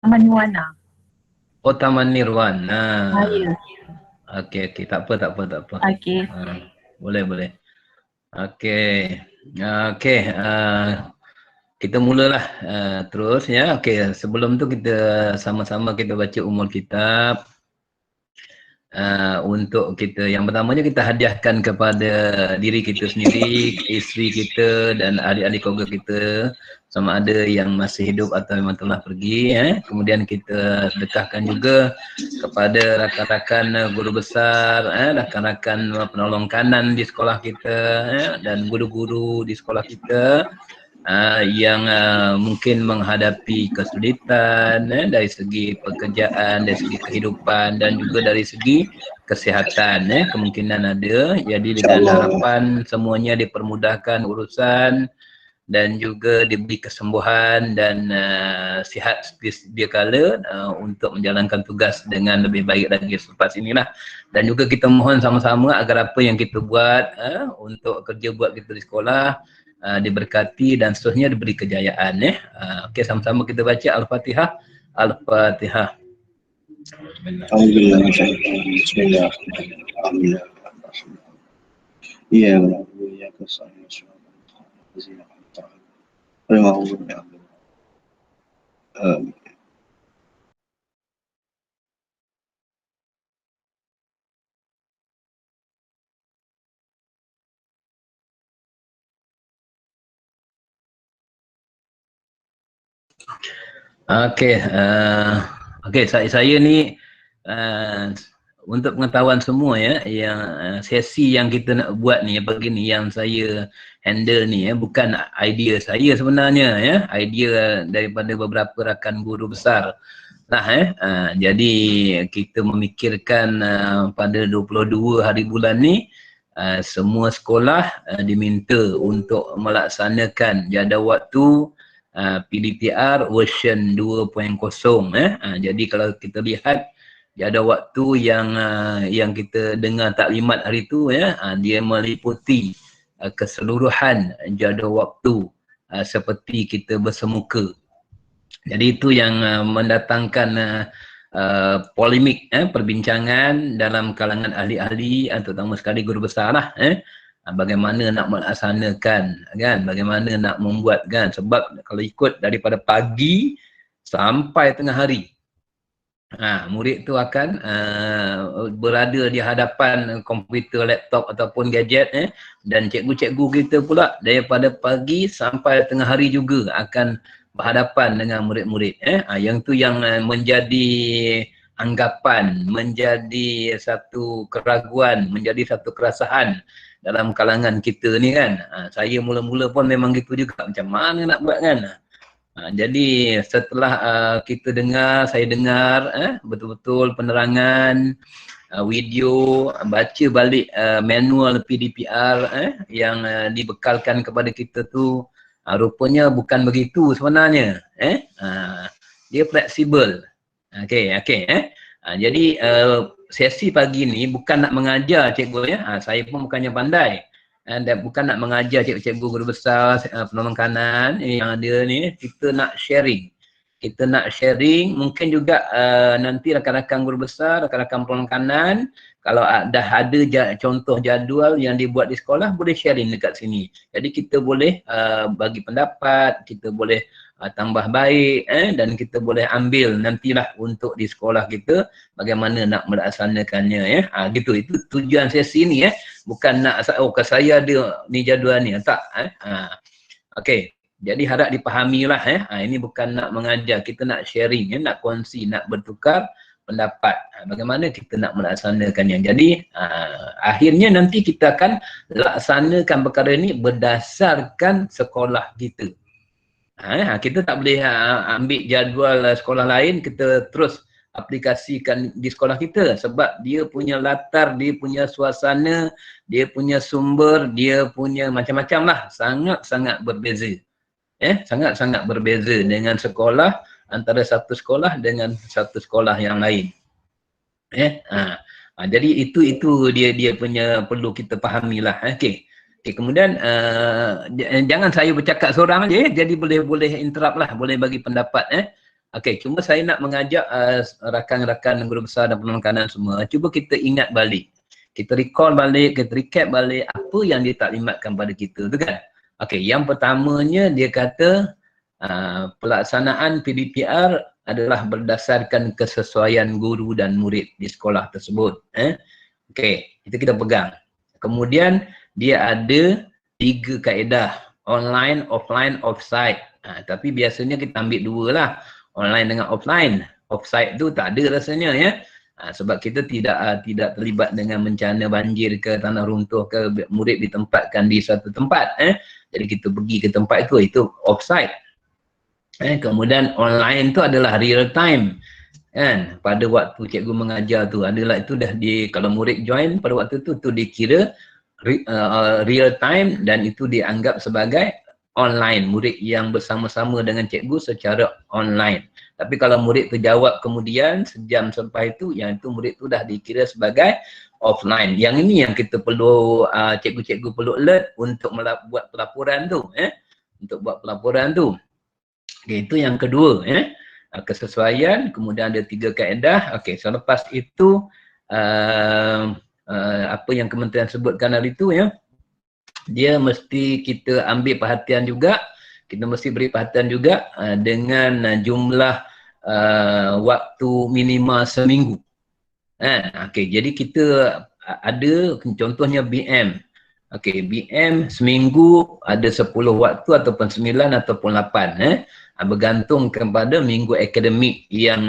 Taman Nirwana. Oh, Taman Nirwana. Ya. Okey, okey. Tak apa, tak apa, tak apa. Okey. Boleh, boleh. Okey. Okey, kita mulalah terus ya. Okey, sebelum tu kita sama-sama kita baca umul kitab. Untuk kita yang pertamanya kita hadiahkan kepada diri kita sendiri, isteri kita dan adik-adik keluarga kita, sama ada yang masih hidup atau memang telah pergi. Kemudian kita sedekahkan juga kepada rakan-rakan guru besar, rakan-rakan penolong kanan di sekolah kita, dan guru-guru di sekolah kita yang mungkin menghadapi kesulitan dari segi pekerjaan, dari segi kehidupan dan juga dari segi kesihatan. Kemungkinan ada. Jadi dengan harapan semuanya dipermudahkan urusan dan juga diberi kesembuhan dan sihat sedia kala untuk menjalankan tugas dengan lebih baik lagi selepas inilah. Dan juga kita mohon sama-sama agar apa yang kita buat untuk kerja buat kita di sekolah diberkati dan seterusnya diberi kejayaan. Okey, sama-sama kita baca Al-Fatihah. Al-Fatihah. Bismillahirrahmanirrahim. Iya, ya kesana Okey, okey, saya ni untuk pengetahuan semua ya, yang sesi yang kita nak buat ni pagi ni yang saya handle ni bukan idea saya sebenarnya ya, idea daripada beberapa rakan guru besar lah jadi kita memikirkan pada 22 hari bulan ni semua sekolah diminta untuk melaksanakan jadual waktu PDPR version 2.0 jadi kalau kita lihat jadual waktu yang kita dengar taklimat hari tu dia meliputi keseluruhan jadual waktu seperti kita bersemuka. Jadi itu yang mendatangkan polemik perbincangan dalam kalangan ahli-ahli terutama sekali guru besar lah bagaimana nak melaksanakan kan, bagaimana nak membuat kan, sebab kalau ikut daripada pagi sampai tengah hari murid tu akan berada di hadapan komputer, laptop ataupun gadget dan cikgu-cikgu kita pula daripada pagi sampai tengah hari juga akan berhadapan dengan murid-murid yang tu yang menjadi anggapan, menjadi satu keraguan, menjadi satu kerasahan dalam kalangan kita ni kan. Saya mula-mula pun memang gitu juga, macam mana nak buat kan. Jadi setelah kita dengar, saya dengar betul-betul penerangan video, baca balik manual PDPR yang dibekalkan kepada kita tu, rupanya bukan begitu sebenarnya. Dia fleksibel. Okey. Jadi sesi pagi ni bukan nak mengajar cikgu saya pun bukannya pandai. Dan bukan nak mengajar cikgu-cikgu guru besar penolong kanan yang ada ni, kita nak sharing. Kita nak sharing, mungkin juga nanti rakan-rakan guru besar, rakan-rakan penolong kanan, kalau dah ada contoh jadual yang dibuat di sekolah, boleh sharing dekat sini. Jadi kita boleh bagi pendapat, kita boleh tambah baik dan kita boleh ambil nantilah untuk di sekolah kita bagaimana nak melaksanakannya gitu. Itu tujuan sesi ni bukan nak saya ada ni jadual ni tak okey. Jadi harap dipahamilah ini bukan nak mengajar, kita nak sharing nak kongsi, nak bertukar pendapat bagaimana kita nak melaksanakannya. Jadi akhirnya nanti kita akan laksanakan perkara ini berdasarkan sekolah kita. Kita tak boleh ambil jadual sekolah lain kita terus aplikasikan di sekolah kita sebab dia punya latar, dia punya suasana, dia punya sumber, dia punya macam-macam lah, sangat-sangat berbeza. Sangat-sangat berbeza dengan sekolah, antara satu sekolah dengan satu sekolah yang lain. Jadi itu dia punya perlu kita fahamilah. Okey. Kemudian jangan saya bercakap seorang aja jadi boleh interrupt lah, boleh bagi pendapat Okey, cuma saya nak mengajak rakan-rakan guru besar dan penekanan semua, cuba kita ingat balik. Kita recall balik, kita recap balik apa yang dia taklimatkan pada kita tu kan. Okey, yang pertamanya dia kata pelaksanaan PDPR adalah berdasarkan kesesuaian guru dan murid di sekolah tersebut. Okey, itu kita pegang. Kemudian dia ada 3 kaedah, online, offline, offsite. Tapi biasanya kita ambil 2 lah, online dengan offline. Offsite tu tak ada rasanya ya. Sebab kita tidak terlibat dengan bencana banjir ke tanah runtuh ke, murid ditempatkan di satu tempat. Jadi kita pergi ke tempat itu offsite. Kemudian online tu adalah real time. Kan, pada waktu cikgu mengajar tu adalah itu dah kalau murid join pada waktu tu dikira real time dan itu dianggap sebagai online, murid yang bersama-sama dengan cikgu secara online. Tapi kalau murid tu jawab kemudian sejam selepas itu, yang itu murid tu dah dikira sebagai offline. Yang ini yang kita perlu cikgu-cikgu perlu alert untuk buat pelaporan tu, untuk buat pelaporan tu. Okay, itu yang kedua, kesesuaian. Kemudian ada 3 kaedah. Okey, selepas itu apa yang kementerian sebutkan hari itu ya, dia mesti kita ambil perhatian juga, kita mesti beri perhatian juga dengan jumlah waktu minima seminggu. Okey, jadi kita ada contohnya BM. Okey, BM seminggu ada 10 waktu ataupun 9 ataupun 8. Bergantung kepada minggu akademik yang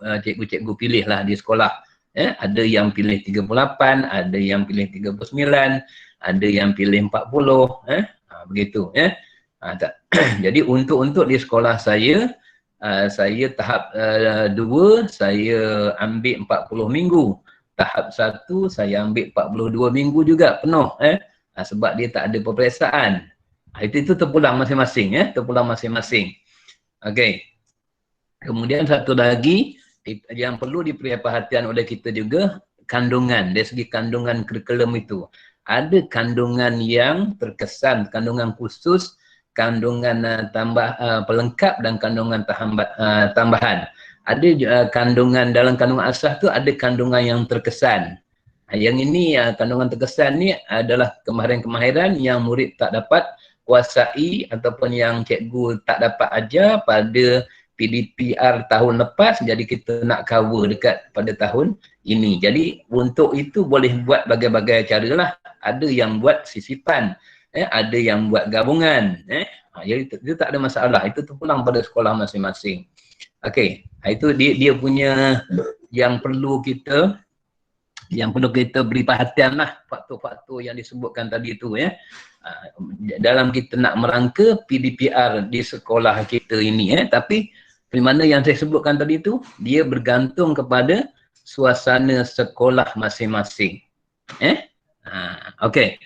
cikgu-cikgu pilih lah di sekolah. Ada yang pilih 38, ada yang pilih 39, ada yang pilih 40, begitu. Jadi untuk di sekolah saya tahap 2 saya ambil 40 minggu. Tahap 1 saya ambil 42 minggu juga penuh, sebab dia tak ada peperiksaan. Itu terpulang masing-masing, terpulang masing-masing. Okey. Kemudian satu lagi yang perlu diberi perhatian oleh kita juga, kandungan. Dari segi kandungan kurikulum itu, ada kandungan yang terkesan, kandungan khusus, kandungan pelengkap dan kandungan tambahan. Ada kandungan dalam kandungan asas tu ada kandungan yang terkesan. Yang ini kandungan terkesan ni adalah kemahiran-kemahiran yang murid tak dapat kuasai ataupun yang cikgu tak dapat ajar pada PDPR tahun lepas, jadi kita nak cover dekat pada tahun ini. Jadi untuk itu boleh buat berbagai-bagai cara lah. Ada yang buat sisipan, ada yang buat gabungan. Jadi itu tak ada masalah. Itu terpulang pada sekolah masing-masing. Okey, itu dia punya yang perlu kita beri perhatian lah, faktor-faktor yang disebutkan tadi itu dalam kita nak merangka PDPR di sekolah kita ini. Tapi di mana yang saya sebutkan tadi itu, dia bergantung kepada suasana sekolah masing-masing. Okey.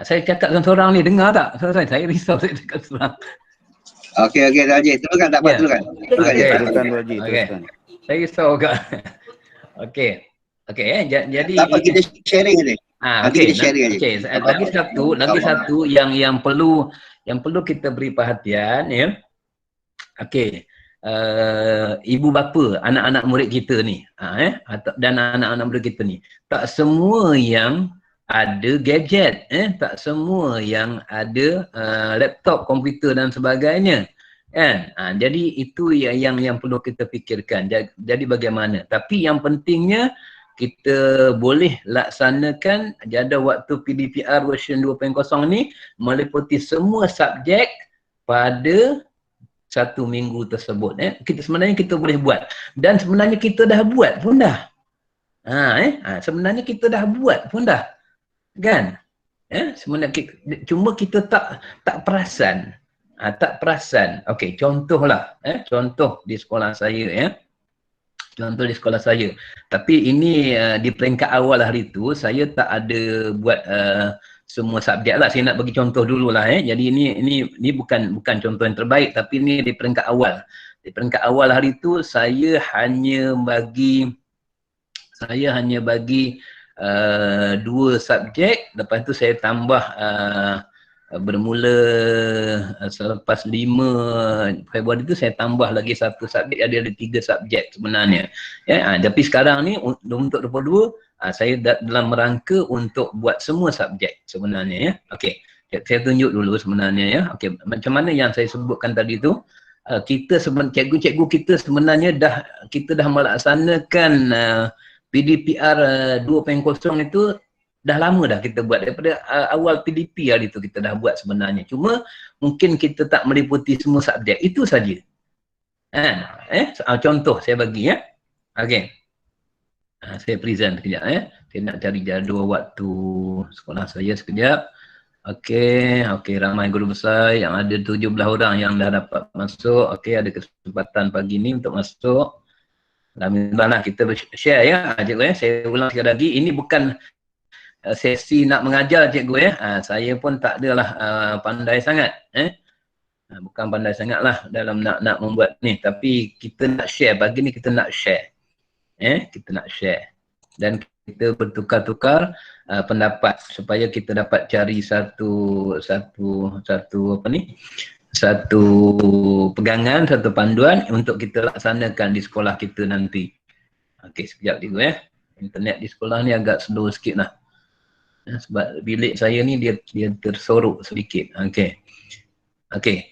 Saya cakap seorang ni, dengar tak? Saya risau saya cakap seorang. Okey, Tuan Haji. Teruskan, tak apa, teruskan. Teruskan, Tuan Haji, teruskan. Saya risau juga. Okey. Jadi tak apa, kita sharing ni. Okey, lagi satu yang perlu kita beri perhatian ya. Okey. Ibu bapa anak-anak murid kita ni, dan anak-anak murid kita ni, tak semua yang ada gadget, tak semua yang ada laptop, komputer dan sebagainya. Kan? Jadi itu yang perlu kita fikirkan. Jadi bagaimana? Tapi yang pentingnya kita boleh laksanakan jadual waktu PDPR version 2.0 ni meliputi semua subjek pada 1 minggu tersebut. Sebenarnya kita boleh buat. Dan sebenarnya kita dah buat pun dah. Sebenarnya kita dah buat pun dah. Kan? Sebenarnya cuma kita tak perasan. Tak perasan. Okey, contohlah. Contoh di sekolah saya Contoh di sekolah saya. Tapi ini di peringkat awal hari itu saya tak ada buat semua subjek lah. Saya nak bagi contoh dulu lah. Jadi ini bukan contoh yang terbaik, tapi ini di peringkat awal. Di peringkat awal hari itu saya hanya bagi 2 subjek. Lepas tu saya tambah bermula selepas 5 Februari itu saya tambah lagi satu subjek, ada 3 subjek sebenarnya. Ya, tapi sekarang ni untuk 22 saya dalam rangka untuk buat semua subjek sebenarnya ya. Okey. Saya tunjuk dulu sebenarnya ya. Okey, macam mana yang saya sebutkan tadi tu, kita cikgu-cikgu kita sebenarnya kita dah melaksanakan PDPR 2.0 itu dah lama dah kita buat, daripada awal PDP hari tu kita dah buat sebenarnya. Cuma mungkin kita tak meliputi semua subjek, itu saja. Contoh saya bagi ya. Okey. Saya present sekejap ya. Saya nak cari jadual waktu sekolah saya sekejap. Okey, ramai guru besar yang ada 17 orang yang dah dapat masuk. Okey, ada kesempatan pagi ni untuk masuk. Alhamdulillah kita share ya, cikgu ya. Saya ulang sekali lagi, ini bukan sesi nak mengajar cikgu ya. Saya pun tak adalah pandai sangat bukan pandai sangat lah dalam nak membuat ni, tapi kita nak share pagi ni, kita nak share kita nak share dan kita bertukar-tukar pendapat supaya kita dapat cari satu pegangan, satu panduan untuk kita laksanakan di sekolah kita nanti. Okey, sekejap cikgu ya. Internet di sekolah ni agak slow sikit lah. Sebab bilik saya ni dia tersorok sedikit. Okey.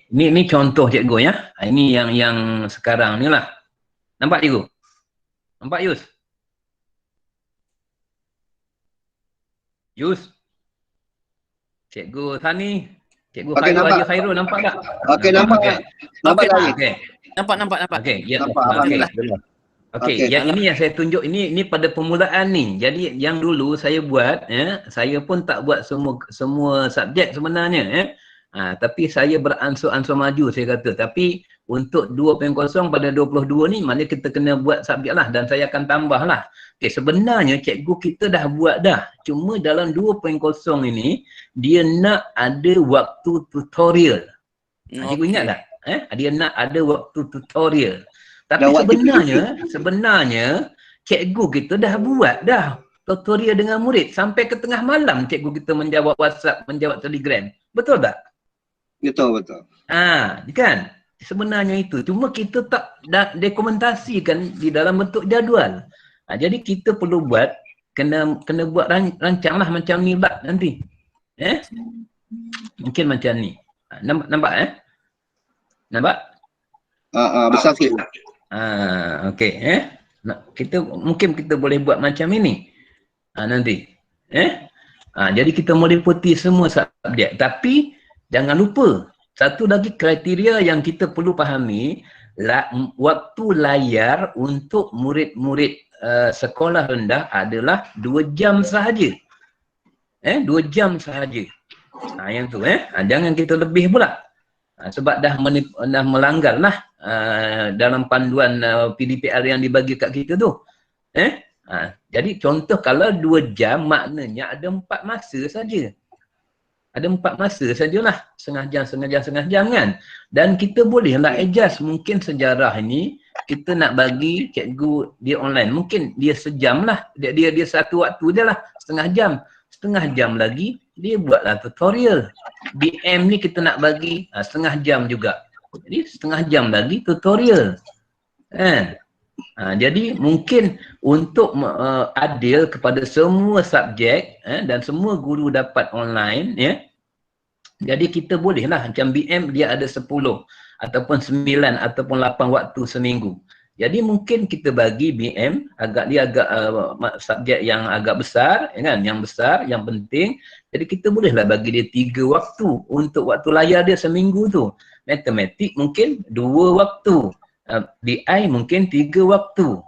Ini contoh cikgu ya. Ini yang sekarang ni lah. Nampak cikgu? Nampak Yus? Cikgu Thani, Cikgu Khairul nampak tak? Okey, nampak. Nampak lagi. Okey. Nampak. Okey, ya. Nampak. Okey, ini yang saya tunjuk ini pada permulaan ni. Jadi yang dulu saya buat saya pun tak buat semua subjek sebenarnya tapi saya beransur-ansur maju saya kata. Tapi untuk 2.0 pada 22 ni mana kita kena buat subjek lah, dan saya akan tambah lah. Okey, sebenarnya cikgu kita dah buat dah. Cuma dalam 2.0 ini dia nak ada waktu tutorial. Cikgu ingat tak? Dia nak ada waktu tutorial. Tapi sebenarnya cikgu kita dah buat dah tutorial dengan murid sampai ke tengah malam cikgu kita menjawab WhatsApp, menjawab Telegram. Betul tak? Betul. Kan? Sebenarnya itu. Cuma kita tak dokumentasikan di dalam bentuk jadual. Jadi kita perlu buat, kena buat rancang lah macam ni bak nanti. Mungkin macam ni. Nampak? Nampak? Besar sikit. Okey, mungkin kita boleh buat macam ini. Nanti. Jadi kita meliputi semua subjek. Tapi jangan lupa, satu lagi kriteria yang kita perlu fahami, waktu layar untuk murid-murid sekolah rendah adalah 2 jam sahaja. 2 jam sahaja. Yang tu jangan kita lebih pula. Sebab dah melanggar lah dalam panduan PDPR yang dibagi kat kita tu. Jadi contoh kalau 2 jam maknanya ada 4 masa saja. Ada 4 masa sajalah. Setengah jam kan. Dan kita bolehlah adjust. Mungkin sejarah ni kita nak bagi cikgu dia online. Mungkin dia sejam lah. Dia satu waktu je lah. Setengah jam lagi dia buatlah tutorial. BM ni kita nak bagi setengah jam juga. Jadi setengah jam lagi tutorial. Jadi mungkin untuk adil kepada semua subjek dan semua guru dapat online jadi kita bolehlah macam BM dia ada 10 ataupun 9 ataupun 8 waktu seminggu. Jadi mungkin kita bagi BM agak subjek yang agak besar kan, yang besar, yang penting. Jadi kita bolehlah bagi dia 3 waktu untuk waktu layar dia seminggu tu. Matematik mungkin 2 waktu. DI mungkin 3 waktu.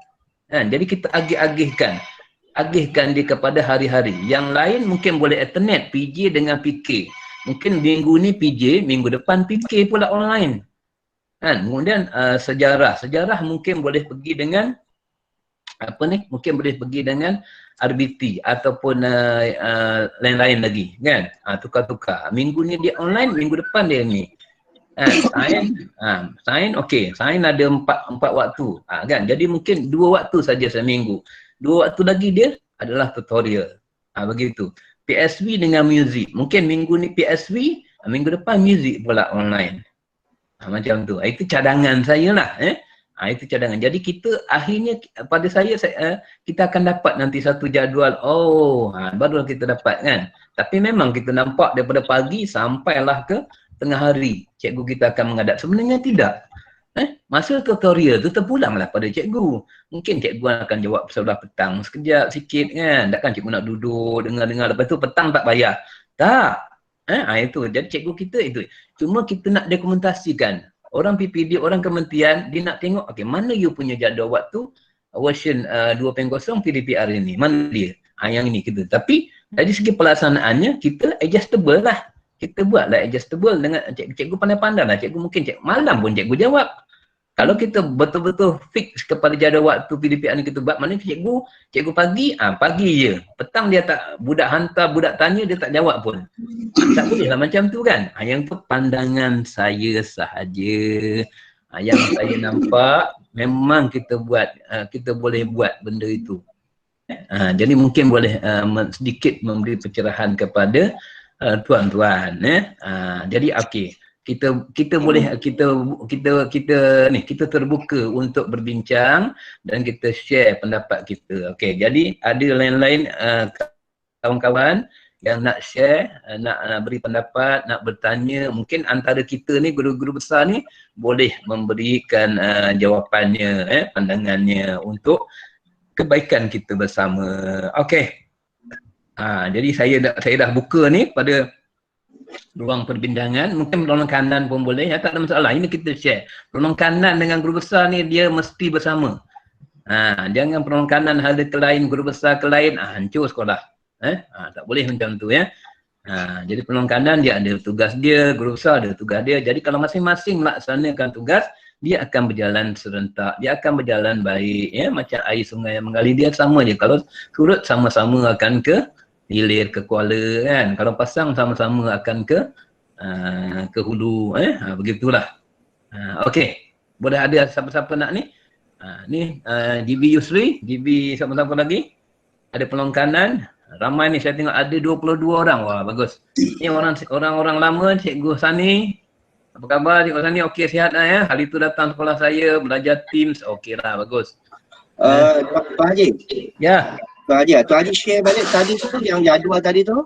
Jadi kita agihkan dia kepada hari-hari. Yang lain mungkin boleh alternate PJ dengan PK. Mungkin minggu ni PJ, minggu depan PK pula online. Kemudian sejarah mungkin boleh pergi dengan mungkin boleh pergi dengan RBT ataupun lain-lain lagi kan. Tukar-tukar. Minggu ni dia online, minggu depan dia ni. Sains okey, sains ada 4 waktu kan. Jadi mungkin 2 waktu saja seminggu. 2 waktu lagi dia adalah tutorial. Begitu. PSV dengan muzik. Mungkin minggu ni PSV, Minggu depan muzik pula online. Macam tu. Itu cadangan saya lah. Itu cadangan. Jadi kita akhirnya pada kita akan dapat nanti satu jadual. Barulah kita dapat kan. Tapi memang kita nampak daripada pagi sampailah ke tengah hari cikgu kita akan menghadap. Sebenarnya tidak. Masa tutorial tu terpulanglah pada cikgu. Mungkin cikgu akan jawab sebelah petang sekejap sikit kan. Takkan cikgu nak duduk dengar-dengar. Lepas tu petang tak payah. Tak. Itu. Jadi cikgu kita itu. Cuma kita nak dokumentasikan. Orang PPD, orang kementerian, dia nak tengok, okay, mana you punya jadual waktu version 2.0 PDPR ini. Mana dia? Yang ini kita. Tapi dari segi pelaksanaannya, kita adjustable lah. Kita buatlah adjustable dengan cikgu pandai-pandai lah. Cikgu mungkin malam pun cikgu jawab. Kalau kita betul-betul fix kepada jadual waktu PDPR ni kita buat, mana cikgu pagi, pagi je. Petang dia tak, budak hantar, budak tanya, dia tak jawab pun. Tak boleh lah macam tu kan. Yang tu pandangan saya sahaja. Yang saya nampak, memang kita boleh buat benda itu. Jadi mungkin boleh sedikit memberi pencerahan kepada tuan-tuan. Jadi okey. Kita boleh kita terbuka untuk berbincang dan kita share pendapat kita. Okey, jadi ada lain-lain kawan-kawan yang nak share, nak beri pendapat, nak bertanya, mungkin antara kita ni guru-guru besar ni boleh memberikan jawapannya, pandangannya untuk kebaikan kita bersama. Okey. Jadi saya dah buka ni pada ruang perbincangan, mungkin penolong kanan pun boleh, tak ada masalah. Ini kita share. Penolong kanan dengan guru besar ni dia mesti bersama. Jangan penolong kanan ada ke lain, guru besar ke lain, hancur sekolah. Tak boleh macam tu ya. Jadi penolong kanan dia ada tugas dia, guru besar ada tugas dia. Jadi kalau masing-masing melaksanakan tugas, dia akan berjalan serentak, dia akan berjalan baik ya, macam air sungai yang mengalir, dia sama je. Kalau surut sama-sama akan ke hilir, ke Kuala kan. Kalau pasang sama-sama akan ke hulu begitulah. Okey. Boleh ada siapa-siapa nak ni? Ni GB Yusri, GB siapa-siapa lagi? Ada penolong kanan. Ramai ni saya tengok ada 22 orang. Wah, bagus. Ni orang-orang lama, Cikgu Sani. Apa khabar Cikgu Sani? Okey, sihat lah ya. Hari tu datang sekolah saya, belajar Teams. Okey lah, bagus. Pak Haji. Ya. Pak Haji share balik tadi tu yang jadual tadi tu.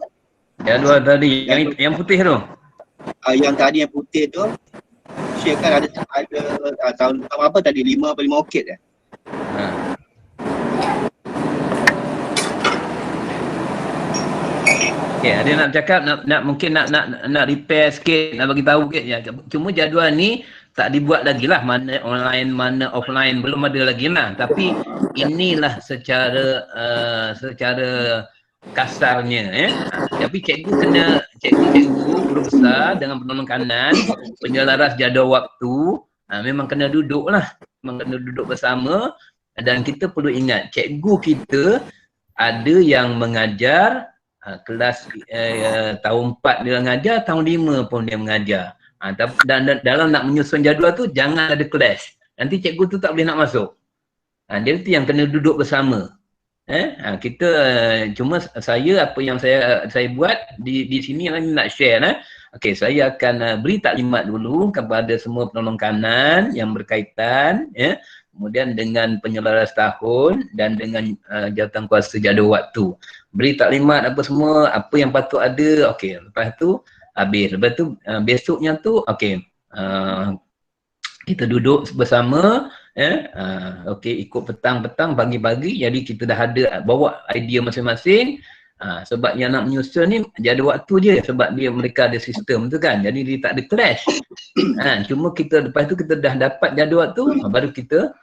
Jadual tadi yang putih tu. Yang tadi yang putih tu share kan ada tahun apa tadi 5 okey dah. Okay, ada nak cakap, mungkin nak repair sikit, nak bagi tahu sikit ya. Cuma jadual ni tak dibuat lagi lah, mana online, mana offline, belum ada lagi lah. Tapi inilah secara kasarnya Tapi cikgu guru besar dengan penolong kanan, penyelaras jadual waktu, memang kena duduk lah. Memang kena duduk bersama. Dan kita perlu ingat, cikgu kita ada yang mengajar kelas tahun 4 dia mengajar, tahun 5 pun dia mengajar. Dan dalam nak menyusun jadual tu jangan ada clash. Nanti cikgu tu tak boleh nak masuk. Dia tu yang kena duduk bersama. Kita cuma apa yang saya buat di sini nak share Okey, saya akan beri taklimat dulu kepada semua penolong kanan yang berkaitan kemudian dengan penyelaras tahun dan dengan jawatankuasa jadual waktu. Beri taklimat apa semua, apa yang patut ada. Okey, lepas tu habis. Lepas tu besoknya tu okey, kita duduk bersama okey, ikut petang-petang, pagi-pagi. Jadi kita dah ada bawa idea masing-masing. Sebab yang nak menyusun ni jadual waktu je, sebab mereka ada sistem tu kan. Jadi dia tak ada clash. Cuma kita lepas tu kita dah dapat jadual tu, baru kita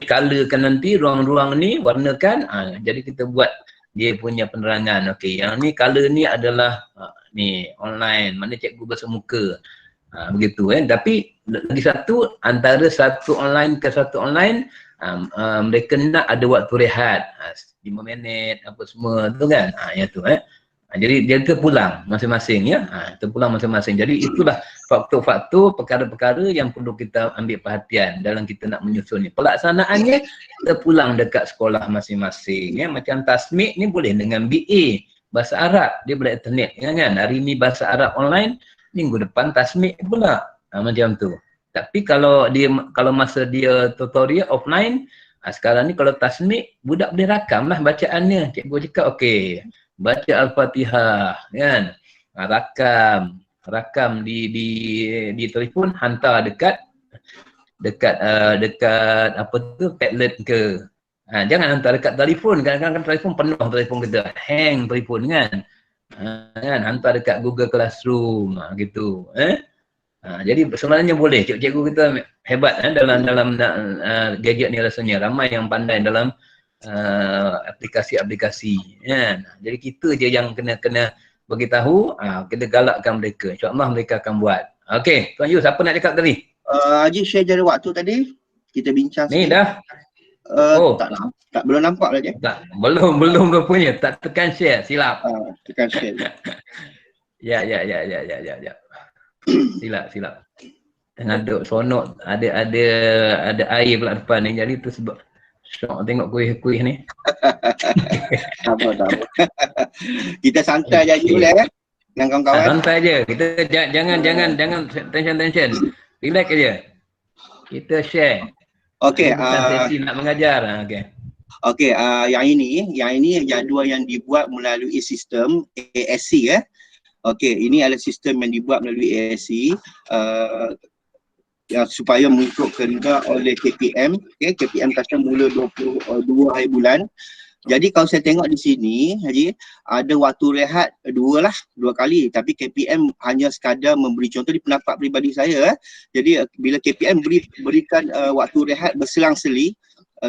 colorkan nanti ruang-ruang ni, warnakan. Jadi kita buat dia punya penerangan. Okey, yang ni color ni adalah ni online, mana cikgu bersemuka. Begitu Tapi lagi satu, antara satu online ke satu online, mereka nak ada waktu rehat 5 minit apa semua tu kan. Yang tu Jadi dia terpulang masing-masing ya. Terpulang masing-masing. Jadi itulah faktor-faktor perkara-perkara yang perlu kita ambil perhatian dalam kita nak menyusun ni. Pelaksanaannya terpulang dekat sekolah masing-masing ya. Macam tasmik ni boleh dengan BA bahasa Arab, dia boleh internet ya kan. Hari ni bahasa Arab online, minggu depan tasmik pula. Macam tu. Tapi kalau masa dia tutorial offline, sekarang ni kalau tasmik, budak boleh rakam lah bacaannya. Cikgu cakap okey, baca Al-Fatihah kan. Rakam di telefon, hantar dekat apa tu, tablet ke. Jangan hantar dekat telefon, kadang-kadang telefon penuh, telefon kita hang telefon kan. Kan hantar dekat Google Classroom gitu. Jadi sebenarnya boleh, cikgu kita hebat dalam gadget ni rasanya. Ramai yang pandai dalam aplikasi-aplikasi kan. Jadi kita je yang kena beritahu, kita galakkan mereka. InsyaAllah mereka akan buat. Okey, Tuan Yu, siapa nak cakap tadi? Haji share jari waktu tadi. Kita bincang Ni sikit. dah. Belum nampak lagi. Tak, belum rupanya. Tak tekan share, silap. Tekan share. Ya. Silap. Tengah duk sonok, ada air pula depan ni. Jadi tu sebab syok tengok kuih-kuih ni. Tak apa. Kita santai je boleh ya. Dengan kawan-kawan. Santai je. Kita jangan tension. Relax aja. Kita share. Okey, bukan sesi nak mengajar. Okey, yang ini jadual yang dibuat melalui sistem ASC ya. Okey, ini adalah sistem yang dibuat melalui ASC supaya mengikut kehendak oleh KPM. Okey, KPM kata mula 22 hari bulan. Jadi kalau saya tengok di sini, Haji, ada waktu rehat dua kali. Tapi KPM hanya sekadar memberi contoh di pendapat peribadi saya. Jadi bila KPM berikan waktu rehat berselang-seli,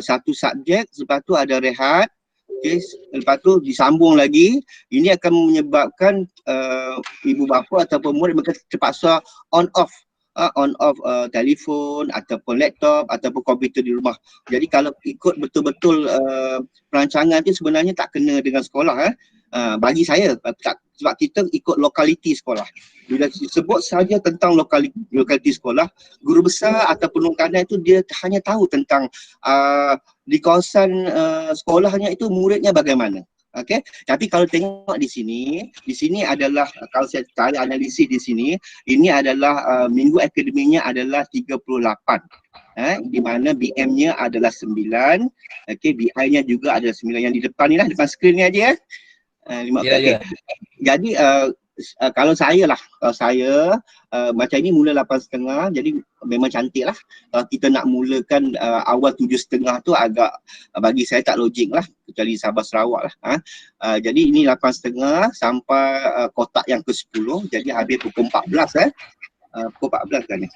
satu subjek, lepas tu ada rehat, okay, lepas tu disambung lagi, ini akan menyebabkan ibu bapa ataupun murid mereka terpaksa on off telefon ataupun laptop ataupun komputer di rumah. Jadi kalau ikut betul-betul perancangan tu sebenarnya tak kena dengan sekolah bagi saya, sebab kita ikut lokaliti sekolah. Bila disebut saja tentang lokaliti sekolah, guru besar ataupun penungkanan itu dia hanya tahu tentang di kawasan sekolahnya itu muridnya bagaimana. Okey, tapi kalau tengok di sini adalah, kalau saya tarik analisis di sini, ini adalah minggu akademiknya adalah 38. Di mana BM-nya adalah 9. Okey, BI-nya juga adalah 9. Yang di depan ni lah, depan skrin ni aja ya. Ya. Jadi kalau saya macam ini mula 8.30, jadi memang cantik lah. Kalau kita nak mulakan awal 7.30 tu agak bagi saya tak logik lah, kecuali Sabah Sarawak lah. Jadi ini 8.30 sampai kotak yang ke-10, jadi habis pukul 14 pukul 14 kan ni.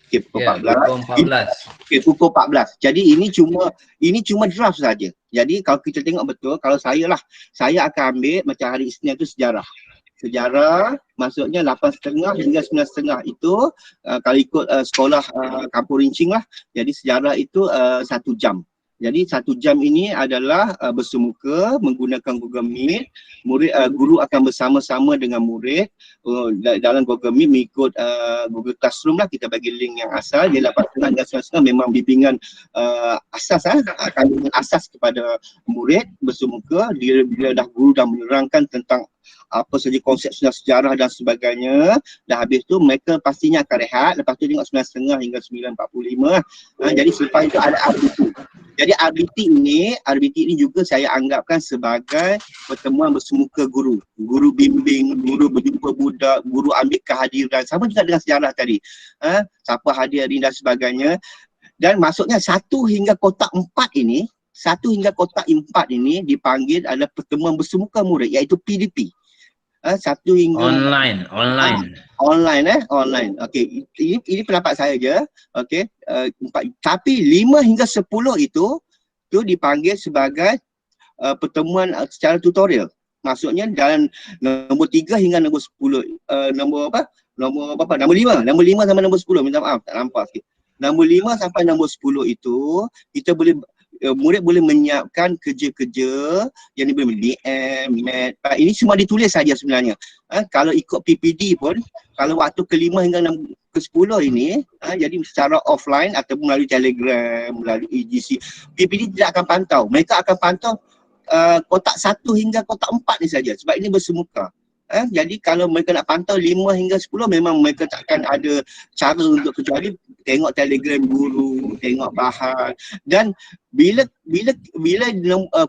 Okay, pukul 14. Okay, pukul 14. Jadi ini cuma draft saja. Jadi kalau kita tengok betul, kalau saya akan ambil macam hari Isnin tu sejarah, maksudnya 8.30 hingga 9.30 itu kalau ikut sekolah Kampung Rincing lah, jadi sejarah itu 1 jam. Jadi 1 jam ini adalah bersemuka menggunakan Google Meet. Guru akan bersama-sama dengan murid dalam Google Meet mengikut Google Classroom lah. Kita bagi link yang asal, dia 8.30 dan 9.30 memang bimbingan asas kandungan asas kepada murid bersemuka. Bila guru dah menerangkan tentang apa saja konsep sejarah dan sebagainya, dah habis tu mereka pastinya akan rehat. Lepas tu tengok 9.30 hingga 9.45. Jadi selepas itu ada RBT. Jadi RBT ini juga saya anggapkan sebagai pertemuan bersemuka guru bimbing, guru berjumpa budak, guru ambil kehadiran, sama juga dengan sejarah tadi. Siapa hadir dan sebagainya. Dan maksudnya 1 hingga kotak 4 ini dipanggil adalah pertemuan bersemuka murid, iaitu PDP. 1 hingga online. Okey, ini pendapat saya je. Okey, tapi 5 hingga 10 itu dipanggil sebagai pertemuan secara tutorial. Maksudnya dalam nombor 3 hingga nombor 10, nombor 5 sampai nombor 10, minta maaf tak nampak sikit. Nombor 5 sampai nombor 10 itu kita boleh murid boleh menyiapkan kerja-kerja yang diberi DM, Math. Ini semua ditulis saja sebenarnya. Kalau ikut PPD pun, kalau waktu ke-5 hingga 6 ke-10 ini, jadi secara offline ataupun melalui Telegram, melalui EGC, PPD tidak akan pantau. Mereka akan pantau kotak 1 hingga kotak 4 ni saja sebab ini bersemuka. Jadi kalau mereka nak pantau 5 hingga 10 memang mereka takkan ada cara untuk, kecuali tengok Telegram guru, tengok bahan. Dan bila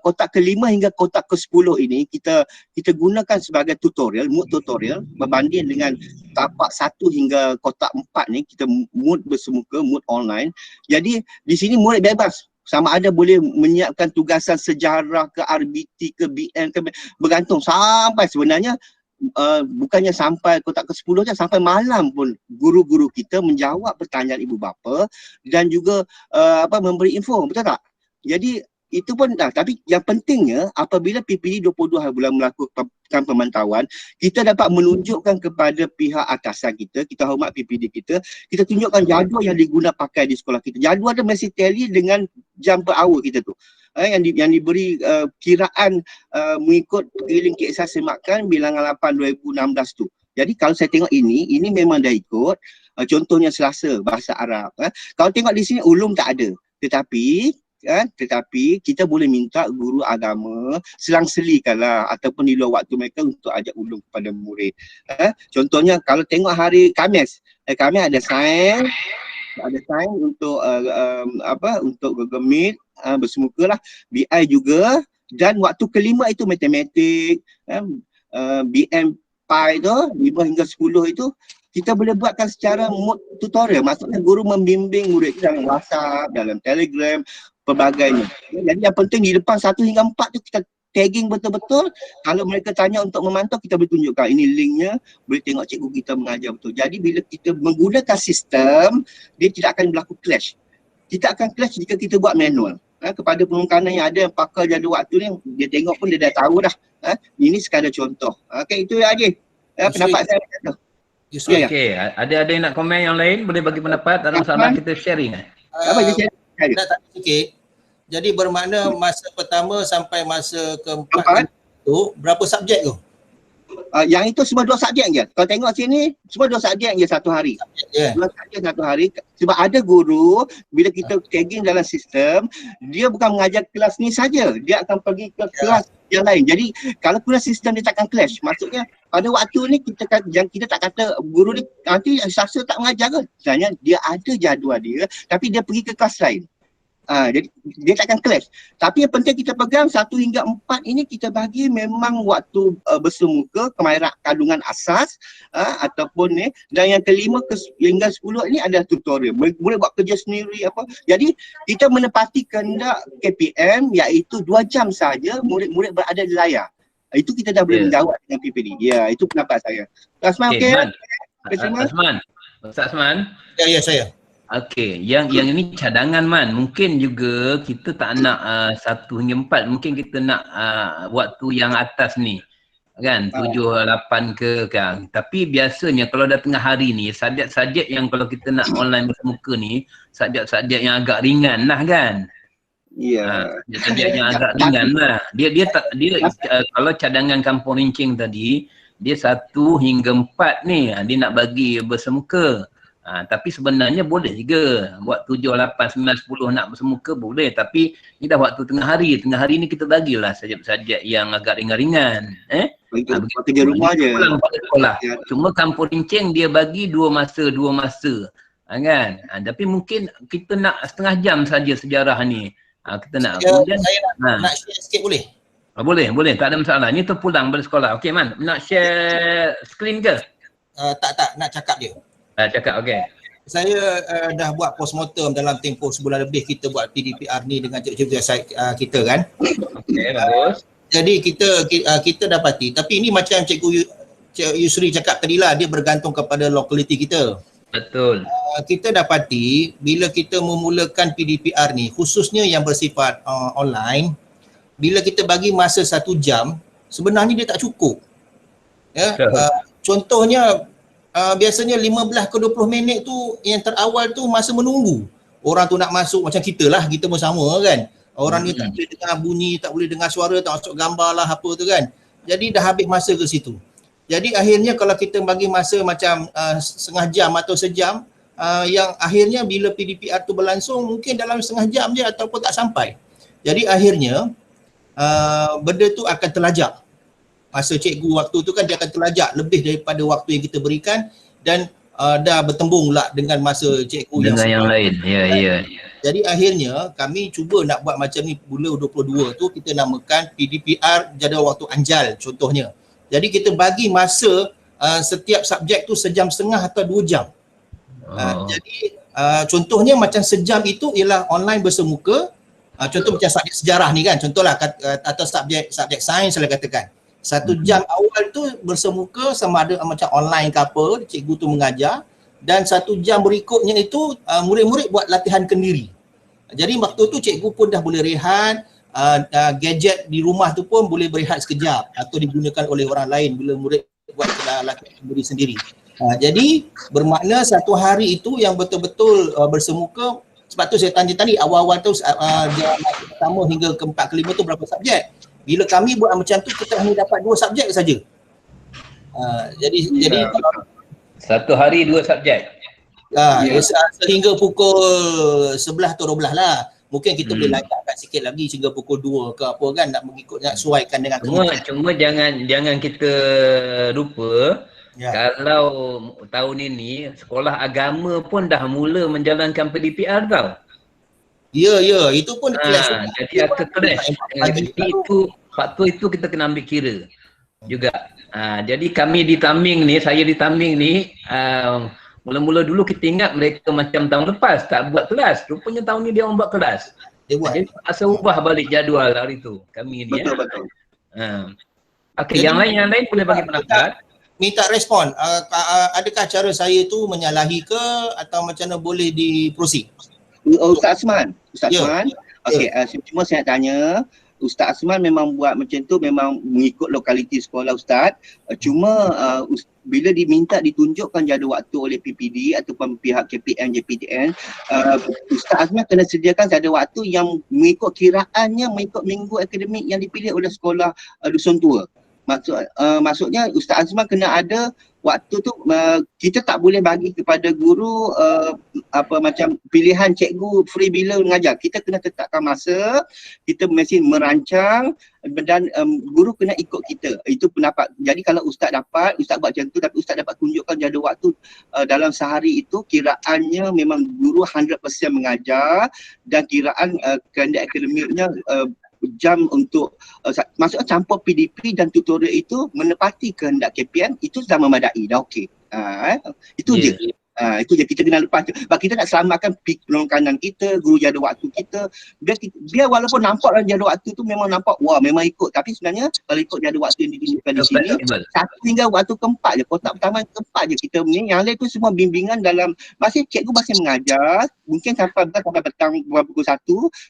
kotak ke-5 hingga kotak ke-10 ini kita gunakan sebagai tutorial, mood tutorial berbanding dengan tapak 1 hingga kotak 4 ni kita mood bersemuka, mood online. Jadi di sini murid bebas. Sama ada boleh menyiapkan tugasan sejarah ke RBT ke BN ke, bergantung sampai sebenarnya bukannya sampai kotak ke-10 je, sampai malam pun guru-guru kita menjawab pertanyaan ibu bapa dan juga memberi info, betul tak? Jadi itu pun tapi yang pentingnya apabila PPD 22 hari bulan melakukan pemantauan, kita dapat menunjukkan kepada pihak atasan kita, kita hormat PPD kita tunjukkan jadual yang diguna pakai di sekolah kita. Jadual tu mesti tally dengan jam per hour kita tu. Yang diberi kiraan mengikut keliling KSA Semakan bilangan 8 2016 tu. Jadi kalau saya tengok ini memang dah ikut. Contohnya Selasa bahasa Arab. Kalau tengok di sini ulum tak ada. Tetapi kita boleh minta guru agama selang-selikanlah ataupun di luar waktu mereka untuk ajak ulum kepada murid. Contohnya kalau tengok hari Khamis, Khamis ada sains, untuk untuk Google Meet, bersemuka lah, BI juga, dan waktu ke-5 itu matematik, BM Pi tu 5 hingga 10 itu kita boleh buatkan secara mood tutorial. Maksudnya guru membimbing murid dalam WhatsApp, dalam Telegram, pelbagainya. Jadi yang penting di depan 1 hingga 4 tu kita tagging betul-betul. Kalau mereka tanya untuk memantau, kita boleh tunjukkan ini linknya, boleh tengok cikgu kita mengajar betul. Jadi bila kita menggunakan sistem, dia tidak akan berlaku clash. Kita akan clash jika kita buat manual. Kepada penungkanan yang ada yang pakar jadual waktu ni, dia tengok pun dia dah tahu dah. Ini sekadar contoh. Okey, itu Haji. Pendapat saya kata. Okey, ada yang nak komen yang lain, boleh bagi pendapat dalam masalah kita sharing. Apa je sharing? Nak tak sikit. Jadi bermakna masa pertama sampai masa keempat tu berapa subjek tu? Yang itu semua 2 subjek je. Kalau tengok sini semua 2 subjek je satu hari. 2 subjek satu hari. Sebab ada guru bila kita tagging dalam sistem, dia bukan mengajar kelas ni saja, dia akan pergi ke kelas yang lain. Jadi kalau guna sistem dia takkan clash. Maksudnya pada waktu ni kita tak kata guru ni nanti Selasa tak mengajar ke. Sebenarnya dia ada jadual dia tapi dia pergi ke kelas lain. Jadi dia takkan clash. Tapi yang penting kita pegang 1 hingga 4 ini kita bagi memang waktu bersemuka, kemahiran kandungan asas ataupun ni, dan yang ke-5 hingga 10 ini adalah tutorial. Boleh buat kerja sendiri apa. Jadi kita menepati kehendak KPM iaitu 2 jam saja murid-murid berada di layar. Itu kita dah boleh menjawab dengan PPD. Ya, itu pendapat saya. Asman okey? Ustaz Asman? Ya, saya. Okey, yang ini cadangan Man. Mungkin juga kita tak nak 1 hingga 4, mungkin kita nak waktu yang atas ni. Kan, 7, 8 ke kan. Tapi biasanya kalau dah tengah hari ni, subjek-subjek yang kalau kita nak online bersemuka ni, subjek-subjek yang agak ringan lah kan. Ya. Subjek yang agak ringan lah. Dia kalau cadangan Kampung Rincing tadi, dia 1 hingga 4 ni, dia nak bagi bersemuka. Tapi sebenarnya boleh juga buat 7, 8, 9, 10 nak bersemuka boleh, tapi ni dah waktu tengah hari ni kita bagilah subjek-subjek yang agak ringan-ringan. Kerja rumah je. Pulang pada sekolah. Cuma Kampung Rincing dia bagi 2 masa. Kan? Tapi mungkin kita nak setengah jam saja sejarah ni. Kita nak kemudian saya nak share sikit boleh? Boleh, tak ada masalah. Ni terpulang pada sekolah. Okey Man, nak share screen ke? Tak, nak cakap je. Cakap, okey. Saya dah buat postmortem dalam tempoh sebulan lebih kita buat PDPR ni dengan cikgu-cikgu kita kan. Okey, bagus. Jadi kita dapati, tapi ini macam Cikgu Yusri cakap tadi lah, dia bergantung kepada lokaliti kita. Betul. Kita dapati bila kita memulakan PDPR ni, khususnya yang bersifat online, bila kita bagi masa 1 jam, sebenarnya dia tak cukup. Ya, contohnya biasanya 15 ke 20 minit tu yang terawal tu masa menunggu. Orang tu nak masuk macam kita lah, kita bersama kan. Orang ni tak boleh dengar bunyi, tak boleh dengar suara, tak masuk gambar lah apa tu kan. Jadi dah habis masa ke situ. Jadi akhirnya kalau kita bagi masa macam setengah jam atau sejam, yang akhirnya bila PDPR tu berlangsung mungkin dalam setengah jam je ataupun tak sampai. Jadi akhirnya benda tu akan terlajak. Masa cikgu waktu tu kan dia akan terlajak lebih daripada waktu yang kita berikan dan dah bertembung lah dengan masa cikgu dengan yang lain. Ya. Jadi akhirnya kami cuba nak buat macam ni bulan 22 tu kita namakan PDPR jadual waktu anjal contohnya. Jadi kita bagi masa setiap subjek tu sejam setengah atau 2 jam. Jadi contohnya macam sejam itu ialah online bersemuka. Contoh macam subjek sejarah ni kan, contohlah atau subjek sains saya katakan. 1 jam awal tu bersemuka sama ada macam online ke apa, cikgu tu mengajar, dan 1 jam berikutnya itu murid-murid buat latihan kendiri. Jadi waktu tu cikgu pun dah boleh rehat, gadget di rumah tu pun boleh berehat sekejap atau digunakan oleh orang lain bila murid buat latihan kendiri sendiri. Jadi bermakna 1 hari itu yang betul-betul bersemuka. Sebab tu saya tanya tadi awal-awal tu jalan pertama hingga ke-4 ke-5 tu berapa subjek. Bila kami buat macam tu kita hanya dapat 2 subjek saja. Jadi kalau 1 hari 2 subjek. Sehingga pukul 11 atau 12 lah. Mungkin kita boleh lajakkan sikit lagi sehingga pukul 2 ke apa kan, nak sesuaikan dengan cuma jangan kita lupa kalau tahun ini sekolah agama pun dah mula menjalankan PDPR tau. Ya, itu pun kelas. Jadi akan kelas. Jadi itu faktor itu kita kena ambil kira juga. Jadi kami di Taming ni, saya di Taming ni mula-mula dulu kita ingat mereka macam tahun lepas tak buat kelas. Rupanya tahun ni dia orang buat kelas. Dia buat. Jadi asal ubah balik jadual hari tu kami ni. Betul. Okey, yang lain boleh bagi pendapat. Minta respon. Adakah cara saya tu menyalahi ke atau macam mana boleh diproceed? Ustaz Asman. Okey, cuma saya nak tanya, Ustaz Asman memang buat macam tu memang mengikut lokaliti sekolah Ustaz. Cuma bila diminta ditunjukkan jadual waktu oleh PPD ataupun pihak KPM, JPTN, Ustaz Asman kena sediakan jadual waktu yang mengikut kiraannya mengikut minggu akademik yang dipilih oleh sekolah Dusun Tua. Maksudnya Ustaz Azman kena ada waktu tu, kita tak boleh bagi kepada guru macam pilihan cikgu free bila mengajar. Kita kena tetapkan masa, kita mesti merancang dan guru kena ikut kita. Itu pendapat. Jadi kalau Ustaz buat macam tu tapi Ustaz dapat tunjukkan jadual waktu dalam sehari itu kiraannya memang guru 100% mengajar dan kiraan kandidat akademiknya jam untuk maksudnya campur PDP dan tutorial itu menepati kehendak KPM, itu dah memadai, dah okey. Itu je. Itu je kita kena lepas tu. Sebab kita nak selamatkan penekanan kita, guru jadual waktu kita. Biar walaupun nampak dalam jadual waktu tu memang nampak wah memang ikut, tapi sebenarnya kalau ikut jadual waktu yang ditunjukkan di sini 1 hingga waktu ke-4 je, kotak pertama ke-4 je kita punya. Yang lain tu semua bimbingan dalam cikgu masih mengajar, mungkin sampai petang pukul 1,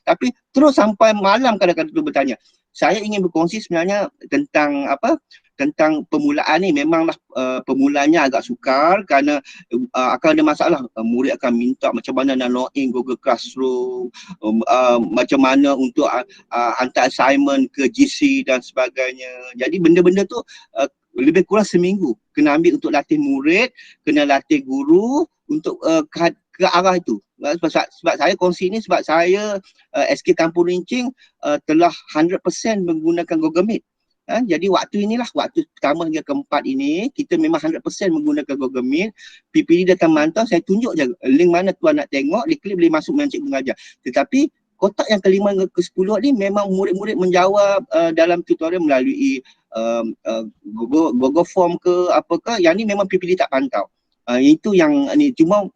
tapi terus sampai malam kadang-kadang tu bertanya. Saya ingin berkongsi sebenarnya tentang permulaan ni. Memanglah permulaannya agak sukar kerana akan ada masalah. Murid akan minta macam mana nak login Google Classroom, macam mana untuk hantar assignment ke GC dan sebagainya. Jadi benda-benda tu lebih kurang seminggu kena ambil untuk latih murid, kena latih guru untuk ke arah itu. Sebab saya kongsi ni sebab saya SK Kampung Rincing telah 100% menggunakan Google Meet. Jadi waktu inilah, waktu pertama hingga ke-4 ini kita memang 100% menggunakan Google Meet. PPD datang mantau, saya tunjuk je link mana tuan nak tengok, diklik boleh masuk dengan cikgu mengajar. Tetapi kotak yang ke-5 hingga ke-10 ni memang murid-murid menjawab dalam tutorial melalui Google Form ke apakah, yang ni memang PPD tak pantau. Itu yang ni, cuma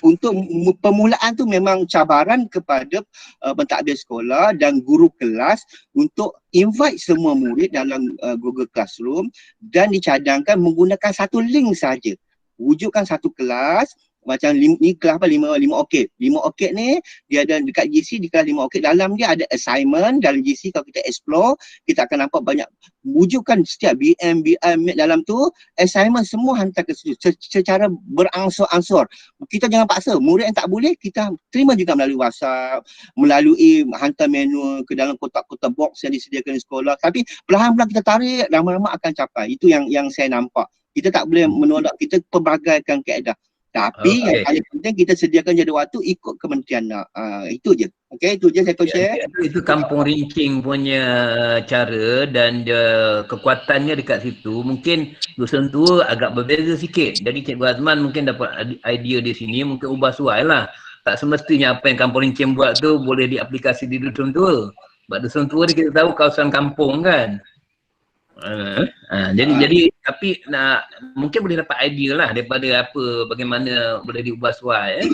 untuk permulaan tu memang cabaran kepada pentadbir sekolah dan guru kelas untuk invite semua murid dalam Google Classroom dan dicadangkan menggunakan satu link saja. Wujudkan satu kelas, macam ni kelas apa 5 oktet. 5 oktet ni dia ada dekat GC di kelas 5 oktet, dalam dia ada assignment. Dalam GC kalau kita explore, kita akan nampak banyak wujukan setiap BM, dalam tu assignment semua hantar ke situ secara berangsur-angsur. Kita jangan paksa, murid yang tak boleh kita terima juga melalui WhatsApp, melalui hantar manual ke dalam kotak-kotak box yang disediakan di sekolah. Tapi perlahan-lahan kita tarik, lama-lama akan capai. Itu yang saya nampak. Kita tak boleh menolak, kita pelbagaikan kaedah. Tapi yang paling penting kita sediakan jadual waktu ikut kementerian nak. Itu je. Okey, itu je saya share. Itu kampung rinking punya cara dan kekuatannya dekat situ. Mungkin dusun tua agak berbeza sikit. Jadi Cikgu Azman mungkin dapat idea di sini, mungkin ubah suai lah. Tak semestinya apa yang kampung rinking buat tu boleh diaplikasi di dusun tua. Sebab dusun tua ni kita tahu kawasan kampung kan. Jadi tapi mungkin boleh dapat idea lah daripada bagaimana boleh diubah suai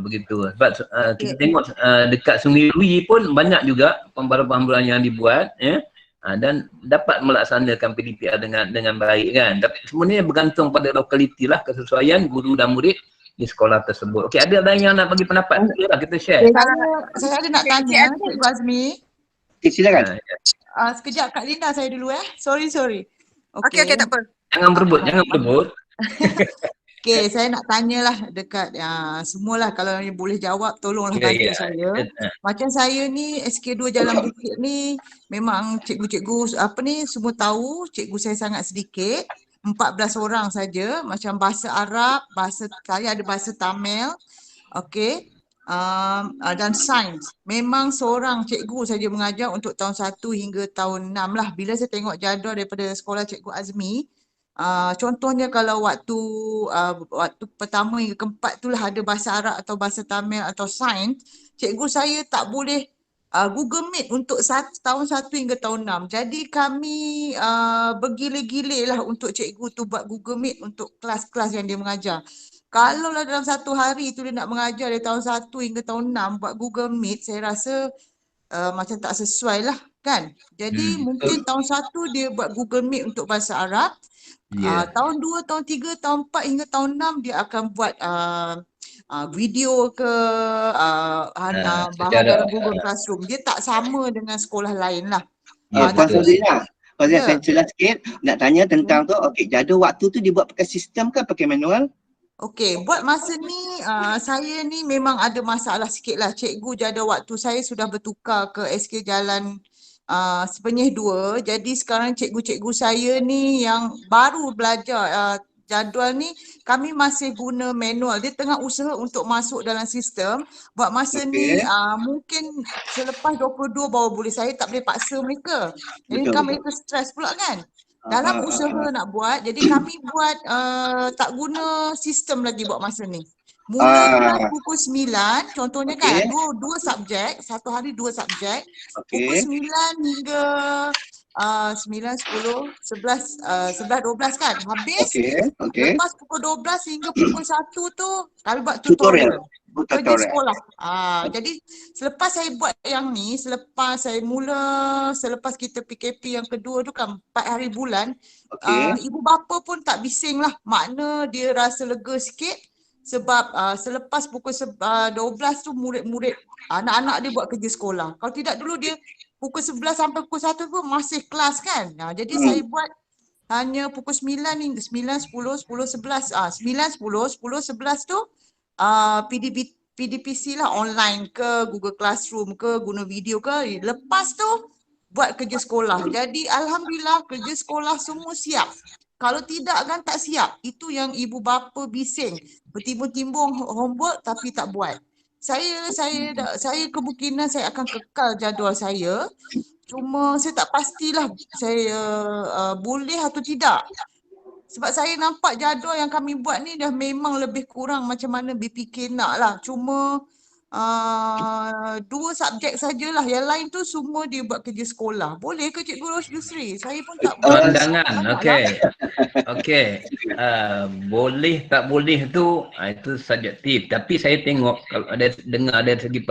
begitu. Sebab kita tengok dekat Sungai Lui pun banyak juga pembaruan-pembaruan yang dibuat dan dapat melaksanakan PDPR dengan baik kan. Tapi semuanya bergantung pada lokaliti lah, kesesuaian guru dan murid di sekolah tersebut. Okey, ada yang nak bagi pendapat? Kita share. Saya ada nak tanya Cikgu Azmi. Silakan. Sekejap Kak Linda saya dulu Sorry. Okey, tak apa. Jangan berebut. Okey, saya nak tanyalah dekat semualah, kalau boleh jawab tolonglah bantu saya. Macam saya ni SK2 Jalan Bukit ni memang cikgu-cikgu semua tahu cikgu saya sangat sedikit. 14 orang saja, macam bahasa Arab, saya ada bahasa Tamil. Okey. Dan sains. Memang seorang cikgu saja mengajar untuk tahun 1 hingga tahun 6 lah. Bila saya tengok jadual daripada sekolah Cikgu Azmi, contohnya kalau waktu pertama hingga keempat tu lah ada bahasa Arab atau bahasa Tamil atau sains, cikgu saya tak boleh Google Meet untuk tahun 1 hingga tahun 6. Jadi kami bergile-gile lah untuk cikgu tu buat Google Meet untuk kelas-kelas yang dia mengajar. Kalau lah dalam satu hari tu dia nak mengajar dari tahun 1 hingga tahun 6 buat Google Meet, saya rasa macam tak sesuai lah kan. Jadi mungkin tahun 1 dia buat Google Meet untuk bahasa Arab. Tahun 2, tahun 3, tahun 4 hingga tahun 6 dia akan buat video ke bahan dalam Google Classroom. Dia tak sama dengan sekolah lain lah. Puan Saudina, saya jelas sikit nak tanya tentang tu. Okey, jadual waktu tu dia buat pakai sistem ke pakai manual? Okey, buat masa ni saya ni memang ada masalah sikit lah. Cikgu jadual waktu saya sudah bertukar ke SK Jalan Sepenyih 2. Jadi sekarang cikgu-cikgu saya ni yang baru belajar jadual ni, kami masih guna manual. Dia tengah usaha untuk masuk dalam sistem. Buat masa ni mungkin selepas 22 baru boleh. Saya tak boleh paksa mereka. Jadi kan mereka stres pula kan. Dalam usaha nak buat, jadi kami buat tak guna sistem lagi buat masa ni. Mula pukul 9, contohnya kan dua subjek, satu hari 2 subjek. Pukul 9 hingga 9, 10, 11, 12 kan. Habis lepas pukul 12 hingga pukul 1 tu kami buat tutorial. Kerja sekolah. Jadi selepas saya buat yang ni, selepas kita PKP yang kedua tu kan 4 hari bulan, ibu bapa pun tak bising lah. Makna dia rasa lega sikit sebab selepas pukul 12 tu murid-murid, anak-anak dia buat kerja sekolah. Kalau tidak dulu dia pukul 11 sampai pukul 1 pun masih kelas kan. Jadi saya buat hanya pukul 9 hingga 9, 10, 11, 9, 10, 11 tu PDPC lah, online ke, Google Classroom ke, guna video ke. Lepas tu buat kerja sekolah. Jadi alhamdulillah kerja sekolah semua siap. Kalau tidak kan tak siap. Itu yang ibu bapa bising. Bertimbun-timbun homework tapi tak buat. Saya kemungkinan saya akan kekal jadual saya. Cuma saya tak pastilah saya boleh atau tidak. Sebab saya nampak jadual yang kami buat ni dah memang lebih kurang macam mana BPK nak lah. Cuma 2 subjek sajalah. Yang lain tu semua dia buat kerja sekolah. Boleh ke Cikgu Yusri? Saya pun tak boleh. Pandangan, okey. Boleh tak boleh tu itu subjektif. Tapi saya tengok kalau dengar dari segi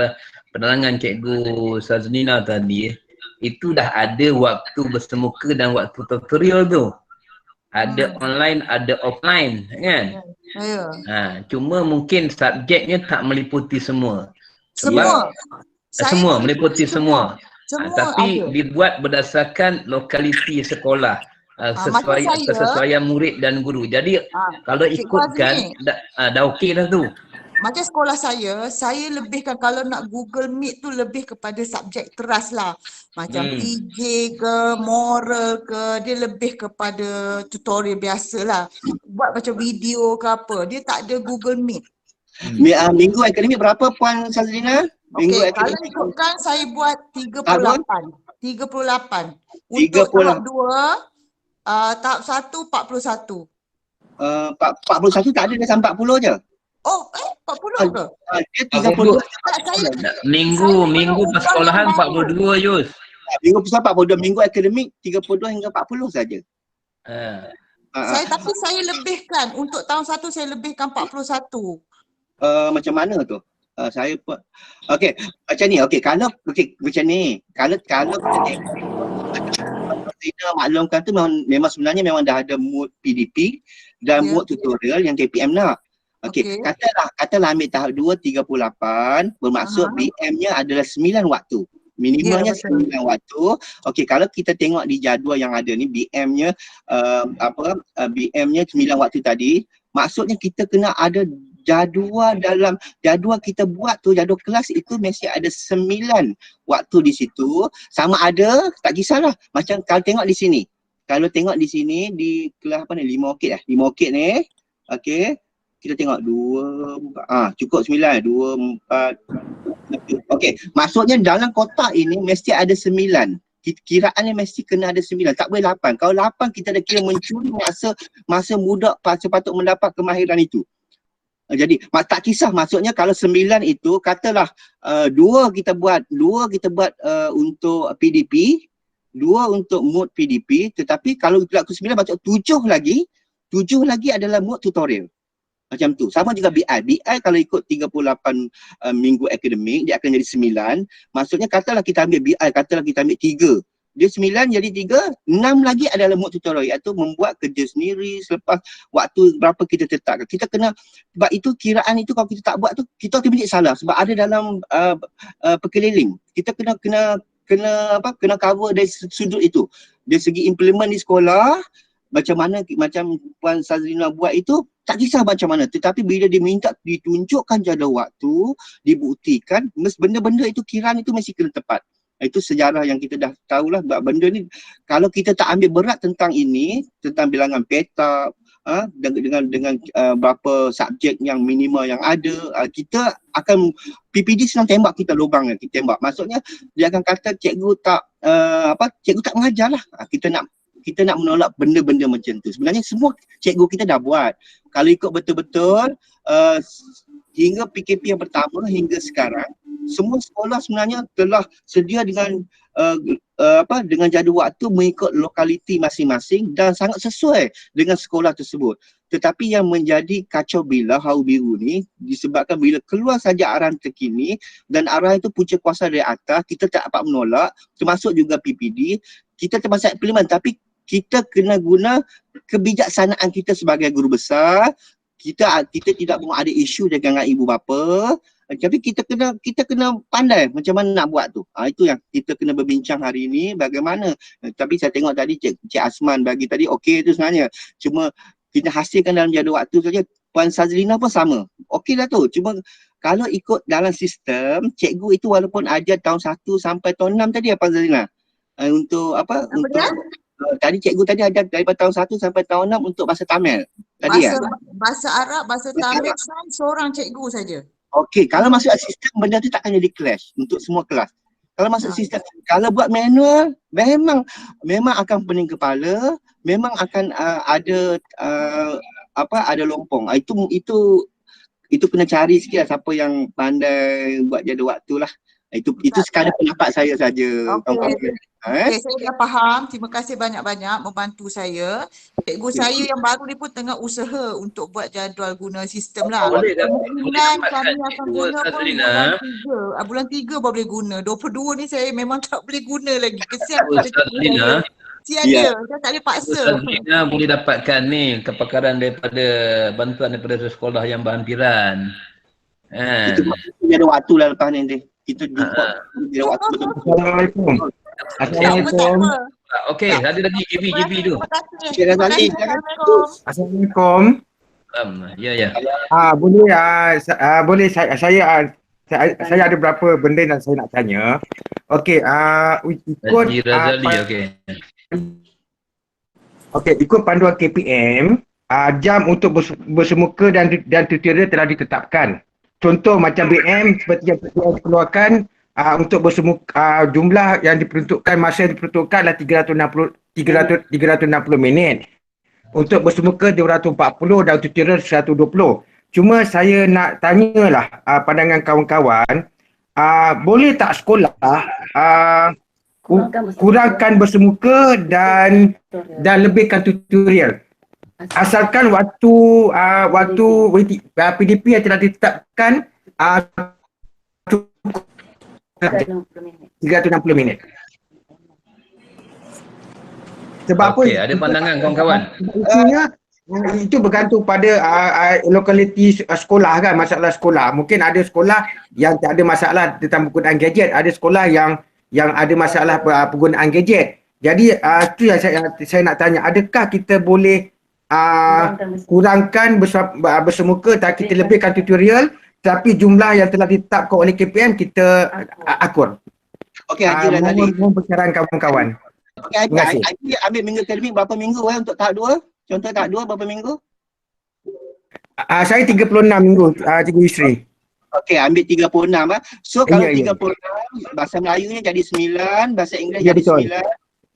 penerangan Cikgu Saznina tadi, itu dah ada waktu bersemuka dan waktu tutorial tu. Ada online, ada offline kan. Ya. Cuma mungkin subjeknya tak meliputi semua. Semua. Semua meliputi semua. Semua Tapi ada. dibuat berdasarkan lokaliti sekolah. Macam saya, Kesesuaian murid dan guru. Jadi kalau Cikgu ikutkan Azmi, dah okey dah tu. macam sekolah saya lebihkan kalau nak Google Meet tu lebih kepada subjek teras lah. Macam PJ ke, moral ke, dia lebih kepada tutorial biasa lah. Buat macam video ke apa, dia tak ada Google Meet. Minggu akademik berapa Puan Sazlina? Minggu Okey, kalau akademik ikutkan saya buat 38. 38. 38. Untuk tahap 2, tahap 1 41. 41 tak ada, dah sampai 40 je. Oh, 40 ke? Dia 32. Tak, saya Minggu persekolahan 42 Yus. Minggu pusat 42, minggu akademik 32 hingga 40 saja. Tapi saya lebihkan untuk tahun 1 saya lebihkan 41. Macam mana tu? Saya pun okey, macam ni. Macam ni. Kalau kita maklumkan tu memang sebenarnya memang dah ada mood PDP dan mood tutorial yang KPM nak. Okey, katalah ambil tahap 2 38, bermaksud BM-nya adalah 9 waktu. Minimalnya 9 waktu. Okey, kalau kita tengok di jadual yang ada ni BM-nya BM-nya 9 waktu tadi, maksudnya kita kena ada jadual kita buat tu, jadual kelas itu mesti ada 9 waktu di situ. Sama ada, tak kisahlah. Macam kalau tengok di sini. Kalau tengok di sini di kelas apa ni, 5 okit 5 okit ni. Okey. Kita tengok 2 cukup 9, 2 4. Okey, maksudnya dalam kotak ini mesti ada 9. Kiraannya mesti kena ada 9, tak boleh 8. Kalau 8 kita dah kira mencuri masa budak sepatut mendapat kemahiran itu. Jadi tak kisah, maksudnya kalau 9 itu katalah 2 kita buat untuk PDP, 2 untuk mood PDP, tetapi kalau berlaku 9 maksud 7 lagi adalah mood tutorial. Macam tu. Sama juga BI. BI kalau ikut 38 minggu akademik, dia akan jadi 9. Maksudnya katalah kita ambil BI, katalah kita ambil 3. Dia 9 jadi 3, 6 lagi adalah mood tutorial, iaitu membuat kerja sendiri selepas waktu berapa kita tetapkan. Kita kena, sebab itu kiraan itu kalau kita tak buat tu, kita automatik salah sebab ada dalam perkeliling. Kita kena cover dari sudut itu. Dari segi implement di sekolah, macam Puan Sazlina buat itu, tak kisah macam mana, tetapi bila dia minta ditunjukkan jadual waktu, dibuktikan, benda-benda itu kiraan itu mesti kena tepat. Itu sejarah yang kita dah tahulah. Benda ni kalau kita tak ambil berat tentang ini, tentang bilangan peta, dengan berapa subjek yang minimal yang ada, kita akan PPD senang tembak kita lubang, kita tembak. Maksudnya dia akan kata cikgu tak mengajar lah. Kita nak menolak benda-benda macam tu. Sebenarnya semua cikgu kita dah buat. Kalau ikut betul-betul hingga PKP yang pertama hingga sekarang, semua sekolah sebenarnya telah sedia dengan dengan jadual waktu mengikut lokaliti masing-masing dan sangat sesuai dengan sekolah tersebut. Tetapi yang menjadi kacau bila Hau Biru ni disebabkan bila keluar saja arahan terkini dan arahan itu punca kuasa dari atas, kita tak dapat menolak, termasuk juga PPD, kita terpaksa implement, tapi kita kena guna kebijaksanaan kita sebagai guru besar. Kita tidak mahu ada isu dengan ibu bapa, tapi kita kena pandai macam mana nak buat tu. Itu yang kita kena berbincang hari ini bagaimana. Tapi saya tengok tadi Cik Asman bagi tadi okey tu sebenarnya. Cuma kita hasilkan dalam jadual waktu saja. Puan Sazlina pun sama. Okey lah tu. Cuma kalau ikut dalam sistem, cikgu itu walaupun ajar tahun 1 sampai tahun 6 tadi Puan Sazlina. Untuk apa? Tadi cikgu tadi ajar daripada tahun 1 sampai tahun 6 untuk bahasa Tamil. Tadi bahasa Arab, bahasa Tamil, seorang cikgu saja. Okey, kalau masuk sistem benda tu takkan jadi clash untuk semua kelas. Kalau masuk sistem, kalau buat manual memang akan pening kepala, memang akan ada lompong. Itu kena cari sikit lah siapa yang pandai buat jadual waktu lah. Itu sekadar pendapat saya saja. Okay, saya dah faham. Terima kasih banyak-banyak membantu saya. Cikgu saya yang baru ni pun tengah usaha untuk buat jadual guna sistem lah. Kemungkinan kami akan guna pun bulan 3 baru boleh guna. 22 ni saya memang tak boleh guna lagi. Kesian pada cikgu saya. Kesian Ya. dia, saya tak boleh paksa. Ustaz Zina boleh dapatkan ni kepakaran daripada bantuan daripada sekolah yang berhampiran. Kita ada waktu lah lepas ni nanti. Kita jumpa dia waktu betul. Assalamualaikum. Tak apa, tak Assalamualaikum. apa. Okey, ada lagi GB tu. Terima kasih. Okey, dah Terima tadi. kasih. Assalamualaikum. Assalamualaikum. Ya. Boleh boleh saya ada beberapa benda yang saya nak tanya. Okey, ikut Haji Razali, okey. okey, ikut panduan KPM, jam untuk bersemuka dan tutorial telah ditetapkan. Contoh macam BM seperti yang KPM keluarkan, untuk bersemuka, jumlah yang diperuntukkan, masa yang diperuntukkan adalah 360 minit. Untuk bersemuka 240 dan tutorial 120. Cuma saya nak tanyalah pandangan kawan-kawan, boleh tak sekolah kurangkan bersemuka dan lebihkan tutorial? Asalkan waktu PDP yang telah ditetapkan 360 minit. Sebab Okey, ada pandangan kawan-kawan. Itu bergantung pada lokaliti sekolah kan, masalah sekolah. Mungkin ada sekolah yang tak ada masalah tentang penggunaan gadget, ada sekolah yang ada masalah penggunaan gadget. Jadi itu yang saya nak tanya, adakah kita boleh kurangkan bersemuka dan kita lebihkan tutorial, tapi jumlah yang telah ditetapkan oleh KPM kita akur. Okey, Haji Razali. Mohon pencerahan kawan-kawan. Okey, Haji ambil minggu akademik berapa minggu untuk tahap 2? Contoh tahap 2 berapa minggu? Saya 36 minggu, Cikgu Yusri. Okey, ambil 36 So kalau Ya. 36, bahasa Melayunya jadi 9, bahasa Inggeris Ya, jadi betul. 9,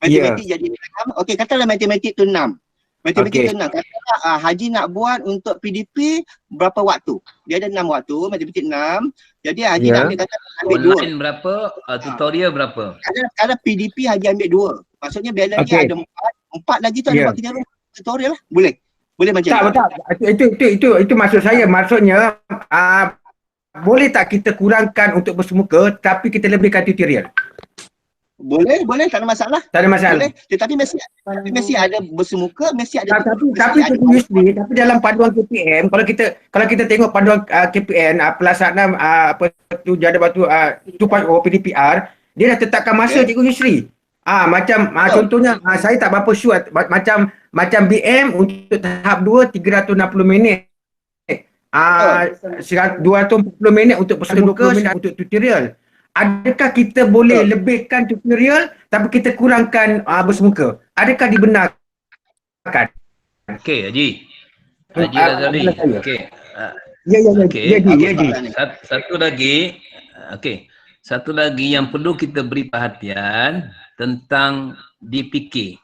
matematik jadi 6. Okey, katalah matematik tu 6. Matematik Okey. tu 6. Katalah Haji nak buat untuk PDP berapa waktu? Dia ada 6 waktu, matematik 6. Jadi Haji Ya. nak ambil ambil 2. Online berapa, tutorial berapa? Kadang PDP Haji ambil 2. Maksudnya balance Okey. dia ada 4 lagi tu ada Ya. buat kerja rumah tutorial lah. Boleh macam Itu maksud saya. Maksudnya boleh tak kita kurangkan untuk bersemuka tapi kita lebihkan tutorial? Boleh, tak ada masalah. Tak ada masalah. Boleh. Tetapi mesti ada bersemuka, mesti ada Tapi Cikgu Yusri, tapi dalam panduan KPM, kalau kita tengok panduan KPM, pelaksanaan jadual waktu 2.0 PDPR, dia dah tetapkan masa, Cikgu Yusri. Contohnya saya tak berapa sure macam BM untuk tahap 2 360 minit. 240 minit untuk bersemuka, untuk tutorial. Adakah kita boleh lebihkan tutorial tapi kita kurangkan bersemuka? Adakah dibenarkan? Okey, Haji Razali. Okey. Ya, Ji. Satu lagi yang perlu kita beri perhatian tentang DPK,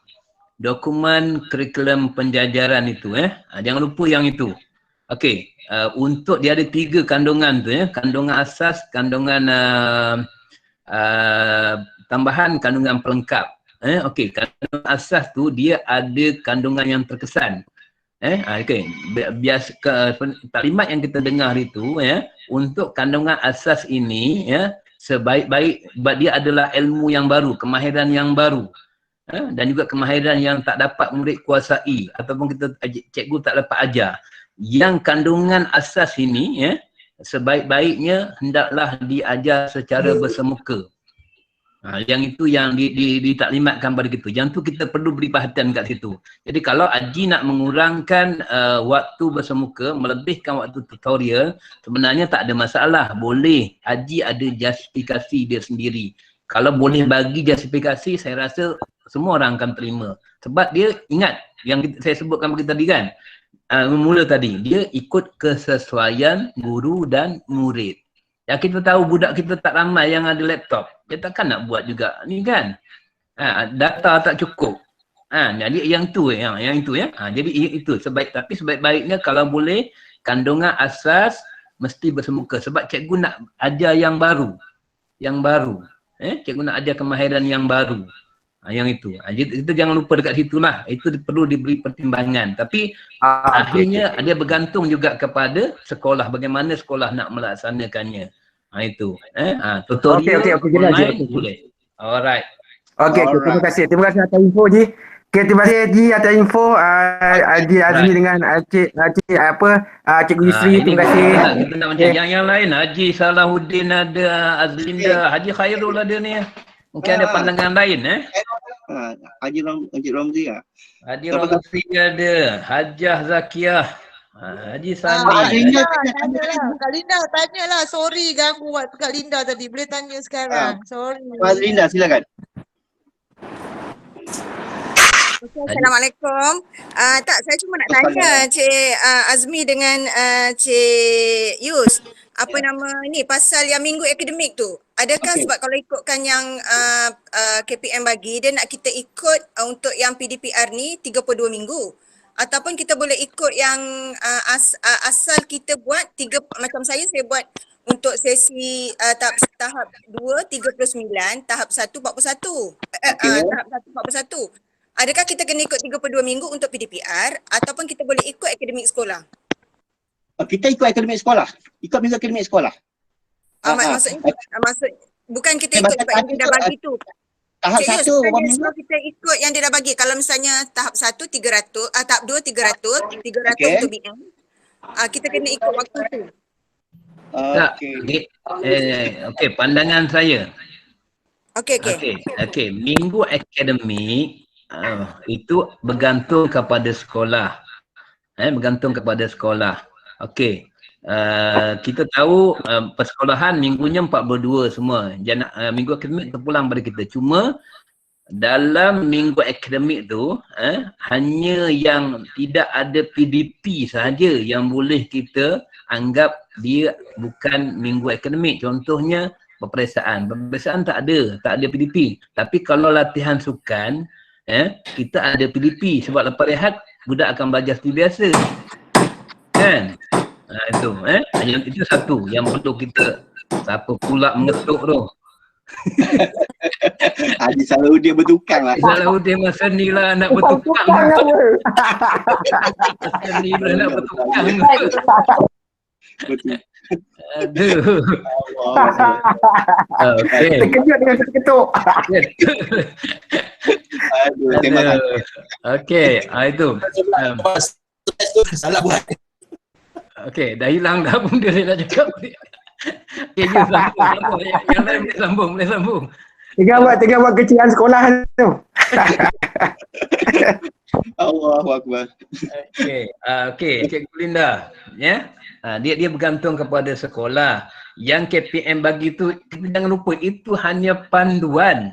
dokumen kurikulum penjajaran itu. Jangan lupa yang itu. Okey, untuk dia ada 3 kandungan tu, kandungan asas, kandungan tambahan, kandungan pelengkap. Okey, kandungan asas tu dia ada kandungan yang terkesan. Okey, biasa taklimat yang kita dengar itu, untuk kandungan asas ini, sebaik-baik, sebab dia adalah ilmu yang baru, kemahiran yang baru, dan juga kemahiran yang tak dapat murid kuasai ataupun kita cikgu tak dapat ajar. Yang kandungan asas ini, sebaik-baiknya hendaklah diajar secara bersemuka. Yang itu yang ditaklimatkan pada kita. Yang tu kita perlu beri perhatian kat situ. Jadi kalau Haji nak mengurangkan waktu bersemuka, melebihkan waktu tutorial, sebenarnya tak ada masalah. Boleh. Haji ada justifikasi dia sendiri. Kalau boleh bagi justifikasi, saya rasa semua orang akan terima. Sebab dia ingat yang saya sebutkan bagi tadi kan, mula tadi, dia ikut kesesuaian guru dan murid. Yang kita tahu budak kita tak ramai yang ada laptop. Dia takkan nak buat juga ni kan. Data tak cukup. Jadi yang itu jadi itu tapi sebaik-baiknya kalau boleh kandungan asas mesti bersemuka sebab cikgu nak ajar yang baru. Cikgu nak ajar kemahiran yang baru. Yang itu. Jadi kita jangan lupa dekat situlah. Itu perlu diberi pertimbangan. Tapi akhirnya dia bergantung juga kepada sekolah. Bagaimana sekolah nak melaksanakannya. Itu. Tutorial Okey, online boleh. Alright. Okey, terima Alright. kasih. Terima kasih atas info Ji. Okey, terima kasih Ji atas info Haji Azmi dengan Cikgu Yusri. Ini Terima kasih. kita nak macam yang lain. Haji Salahuddin ada, Azlinda, Haji Khairul ada ni. Mungkin ada pandangan lain Haji Ramzi lah. Haji Ramzi ada, Hajah Zakiah, Haji Sani. Kak Linda, tanyalah. Sorry ganggu waktu Kak Linda tadi. Boleh tanya sekarang. Sorry. Pak Linda, silakan. Assalamualaikum. Saya cuma nak tanya Cik Azmi dengan Cik Yus, apa nama ni pasal yang minggu akademik tu. Adakah sebab kalau ikutkan yang KPM bagi, dia nak kita ikut untuk yang PDPR ni 32 minggu? Ataupun kita boleh ikut yang asal kita buat macam saya buat untuk sesi tahap 2 39, tahap 1 41. Tahap 1 41. Adakah kita kena ikut 32 minggu untuk PDPR ataupun kita boleh ikut akademik sekolah? Kita ikut akademik sekolah. Ikut minggu akademik sekolah. Maksud bukan kita ikut sebab yang dia dah bagi tu. Tahap 1 berapa minggu? Kita ikut yang dia dah bagi. Kalau misalnya tahap 1 300, tahap 2 300 untuk BM. Kita kena ikut waktu tu. Okey, pandangan saya. Okey. Minggu akademik itu bergantung kepada sekolah. Bergantung kepada sekolah. Okey. Kita tahu persekolahan minggunya 42 semua. Minggu akademik terpulang pada kita. Cuma dalam minggu akademik tu hanya yang tidak ada PDP sahaja yang boleh kita anggap dia bukan minggu akademik. Contohnya peperiksaan. Peperiksaan tak ada PDP. Tapi kalau latihan sukan, kita ada PDP sebab lepas rehat budak akan belajar seperti biasa. Kan? Itu satu yang perlu kita, siapa pula mengetuk tu. Haji Salahuddin bertukang lah. Salahuddin masa ni lah nak bertukang. Masa ni lah nak bertukang. Betul. Aduh. Okey. Terkejut dengan ketuk. Aduh, terima kasih. Okey, itu. Salah buat. Okey, dah hilang dah pun dia nak cakap. Okey, you sambung. Yang lain boleh sambung. Tengah buat kecilan sekolah tu. Allahu Akbar. Okey, Cikgu Linda. Dia bergantung kepada sekolah. Yang KPM bagi tu, kita jangan lupa itu hanya panduan.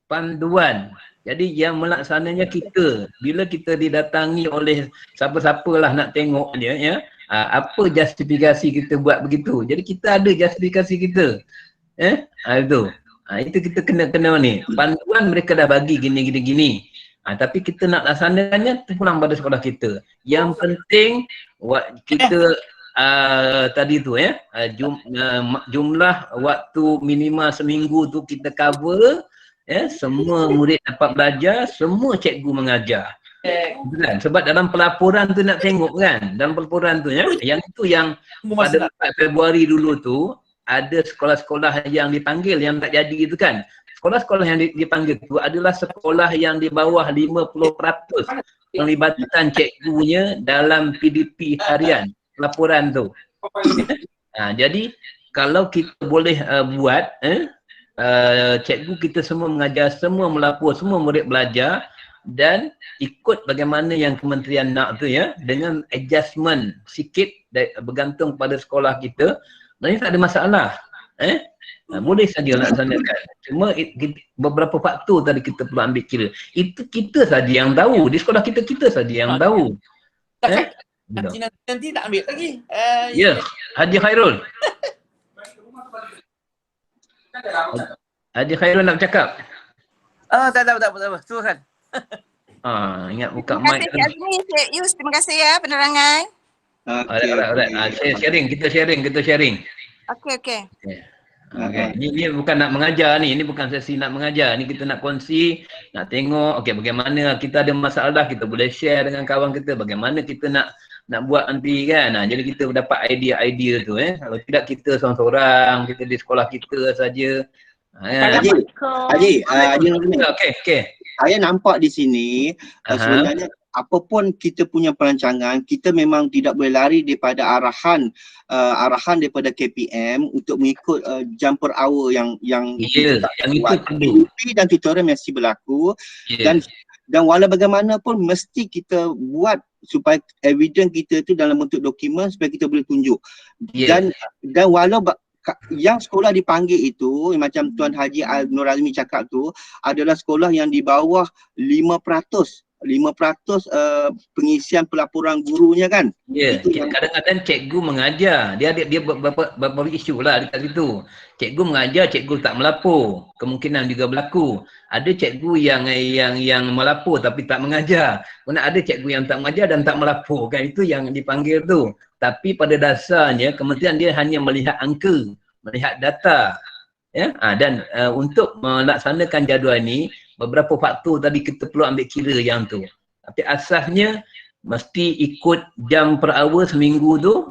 Panduan. Jadi yang melaksananya kita. Bila kita didatangi oleh siapa-siapalah nak tengok dia, apa justifikasi kita buat begitu. Jadi kita ada justifikasi kita. Itu kita kena ni. Panduan mereka dah bagi gini. Tapi kita nak laksanakannya terpulang pada sekolah kita. Yang penting kita tadi tu jumlah waktu minima seminggu tu kita cover, semua murid dapat belajar, semua cikgu mengajar. Kan? Sebab dalam pelaporan tu nak tengok kan, dalam pelaporan tu yang itu yang pada 4 Februari dulu tu ada sekolah-sekolah yang dipanggil yang tak jadi itu kan. Sekolah-sekolah yang dipanggil tu adalah sekolah yang di bawah 50% penglibatan cikgunya dalam PDP harian laporan tu. Jadi kalau kita boleh buat cikgu kita semua mengajar, semua melapor, semua murid belajar dan ikut bagaimana yang kementerian nak tu dengan adjustment sikit bergantung pada sekolah kita, sebenarnya tak ada masalah. Boleh saja laksanakan. Cuma beberapa faktor tadi kita perlu ambil kira. Itu kita saja yang tahu. Di sekolah kita saja yang tahu. Nanti tak ambil lagi. Ya, Haji Khairul. Haji Khairul nak bercakap? Tak apa. Silakan. Ingat buka Terima mic. kasih Cik Azmi, Cik Yus. Terima kasih ya penerangan. Alright. Kita sharing. Okey. Okay. Ini bukan nak mengajar ni, ini bukan sesi nak mengajar. Ni kita nak kongsi, nak tengok bagaimana kita ada masalah, kita boleh share dengan kawan kita, bagaimana kita nak buat nanti kan. Jadi kita dapat idea-idea tu Kalau tidak kita seorang-seorang, kita di sekolah kita saja. Haji, Haji Nazmi. Okey. Saya nampak di sini sebenarnya apapun kita punya perancangan, kita memang tidak boleh lari daripada arahan daripada KPM untuk mengikut jam per hour yang Ya, yang itu perlu. PDP dan tutorial masih berlaku. Ya. Dan walau bagaimanapun mesti kita buat supaya evidence kita tu dalam bentuk dokumen supaya kita boleh tunjuk. Ya. Dan walau yang sekolah dipanggil itu macam Tuan Haji Nur Azmi cakap tu adalah sekolah yang di bawah 5% pengisian pelaporan gurunya kan. Ya, kadang-kadang cikgu mengajar. Dia beberapa isu lah dekat situ. Cikgu mengajar, cikgu tak melapor. Kemungkinan juga berlaku. Ada cikgu yang melapor tapi tak mengajar. Kemudian ada cikgu yang tak mengajar dan tak melapor. Kan itu yang dipanggil tu. Tapi pada dasarnya kementerian dia hanya melihat angka, melihat data. Ya, dan untuk melaksanakan jadual ni beberapa faktor tadi kita perlu ambil kira yang tu. Tapi asasnya mesti ikut jam per hour seminggu tu,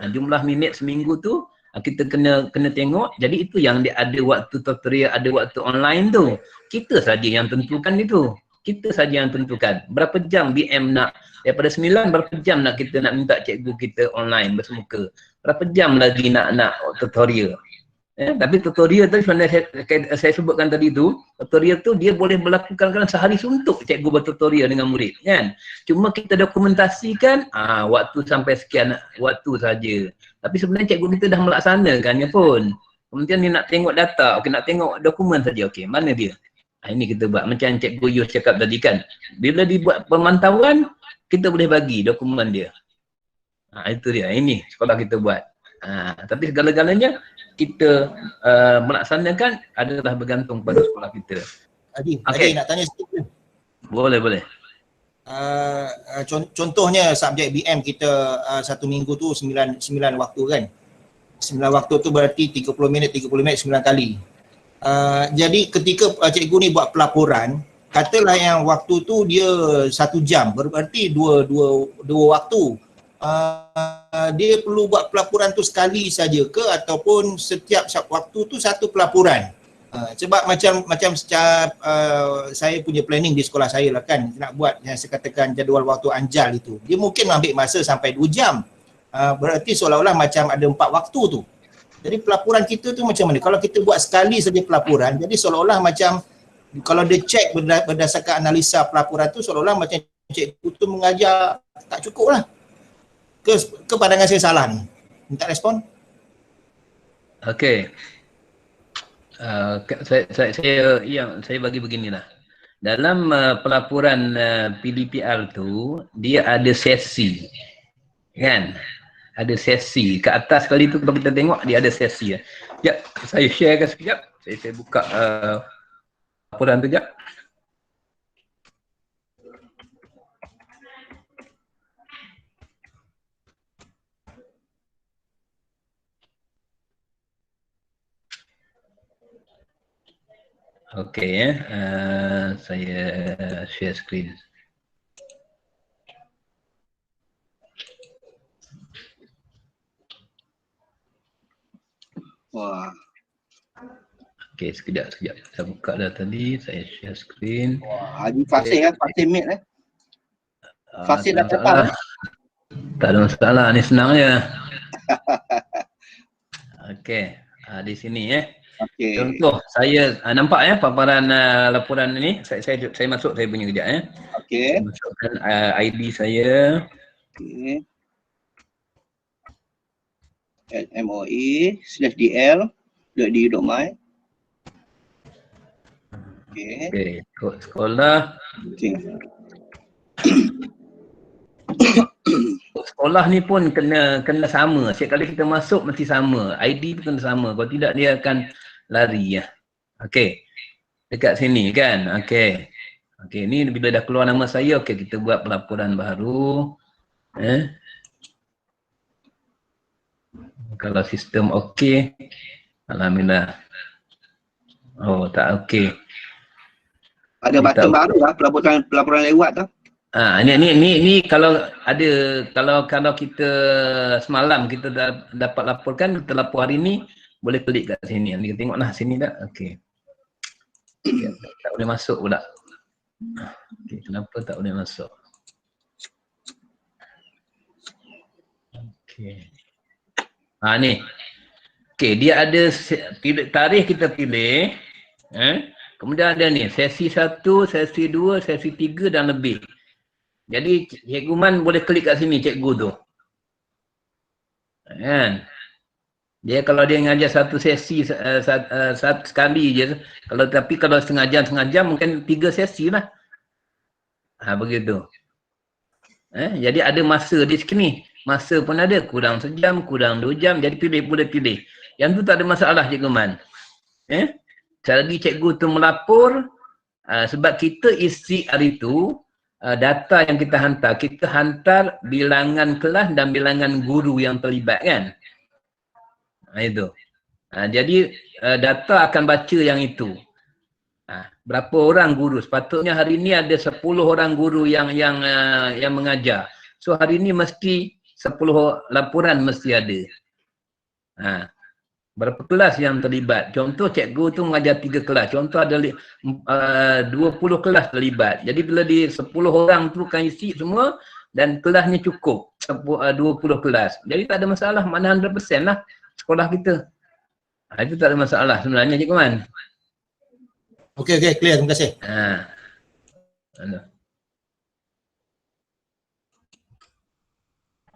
jumlah minit seminggu tu kita kena tengok. Jadi itu yang dia ada waktu tutorial, ada waktu online tu. Kita saja yang tentukan itu. Kita saja yang tentukan berapa jam BM nak. Daripada 9 berapa jam nak kita nak minta cikgu kita online bersemuka. Berapa jam lagi nak tutorial. Tapi tutorial tadi sebenarnya saya sebutkan tadi tu, tutorial tu dia boleh melakukan sehari suntuk cikgu bertutorial dengan murid kan. Cuma kita dokumentasikan waktu sampai sekian waktu saja. Tapi sebenarnya cikgu kita dah melaksanakannya pun. Kemudian dia nak tengok data, okey nak tengok dokumen saja. Okey, mana dia? Ini kita buat macam cikgu Yus cakap tadi kan. Bila dibuat pemantauan, kita boleh bagi dokumen dia. Itu dia. Ini sekolah kita buat. Tapi segala-galanya kita melaksanakan adalah bergantung pada sekolah kita. Haji nak tanya sikit. Boleh. Contohnya subjek BM kita satu minggu tu 9 waktu kan. 9 waktu tu berarti 30 minit 9 kali. Jadi ketika cikgu ni buat pelaporan, katalah yang waktu tu dia 1 jam, berarti dua waktu. Dia perlu buat pelaporan tu sekali saja ke ataupun setiap waktu tu satu pelaporan? Sebab macam secara saya punya planning di sekolah saya lah kan, nak buat yang saya katakan jadual waktu anjal itu. Dia mungkin ambil masa sampai 2 jam. Berarti seolah-olah macam ada 4 waktu tu. Jadi pelaporan kita tu macam mana? Kalau kita buat sekali saja pelaporan, jadi seolah-olah macam kalau dia cek berdasarkan analisa pelaporan tu seolah-olah macam cikgu tu mengajar tak cukup lah. Ke pandangan saya salah ni? Minta respon? Okey. Saya bagi beginilah. Dalam pelaporan PDPR tu dia ada sesi. Kan? Ada sesi. Ke atas kali tu kalau kita tengok dia ada sesi. Sekejap, saya sharekan sekejap. Saya buka laporan tu sekejap. Okey saya share screen. Wah. Okey, sekejap. Saya buka dah tadi, saya share screen. Wah, Haji Fasih Fasih mate Fasih dah terbang. Tak ada masalah, ni senang je. Okey, di sini Okey. Contoh saya nampak paparan laporan ni. Saya masuk saya punya kejap Okey. Saya masukkan ID saya. Okey. moe/dl.du.my. Okey. Okey, sekolah. Okey. Sekolah ni pun kena sama. Setiap kali kita masuk mesti sama. ID pun kena sama. Kalau tidak dia akan lari Okey. Dekat sini kan. Okey. Okey, ni bila dah keluar nama saya, okey kita buat pelaporan baru. Kalau sistem okey, alhamdulillah. Oh, tak okey. Ada button baru lah pelaporan lewat tu. Ni kalau ada kalau kita semalam kita dapat laporkan, kita lapor hari ni, boleh klik kat sini. Kita tengoklah sini tak? Okey. Tak boleh masuk pula. Okey, kenapa tak boleh masuk? Okey. Ni. Okey, dia ada tarikh kita pilih. Kemudian ada ni, sesi 1, sesi 2, sesi 3 dan lebih. Jadi Cikgu Man boleh klik kat sini cikgu tu. Kan? Dia kalau dia ngajar satu sesi sekali je. Kalau setengah jam mungkin 3 sesi lah. Begitu. Jadi ada masa di sini. Masa pun ada, kurang sejam, kurang 2 jam. Jadi boleh pilih. Yang tu tak ada masalah Cikgu Man. Selagi cikgu tu melapor, sebab kita isi hari tu, data yang kita hantar bilangan kelas dan bilangan guru yang terlibat kan. Itu. Jadi data akan baca yang itu. Berapa orang guru? Sepatutnya hari ni ada 10 orang guru yang mengajar. So hari ni mesti 10 laporan mesti ada. Berapa kelas yang terlibat? Contoh cikgu tu mengajar 3 kelas. Contoh ada 20 kelas terlibat. Jadi bila di 10 orang tu kan isi semua dan kelasnya cukup 20 kelas. Jadi tak ada masalah, mana 100% lah sekolah kita. Itu tak ada masalah sebenarnya Cikgu Man. Okey, clear. Terima kasih.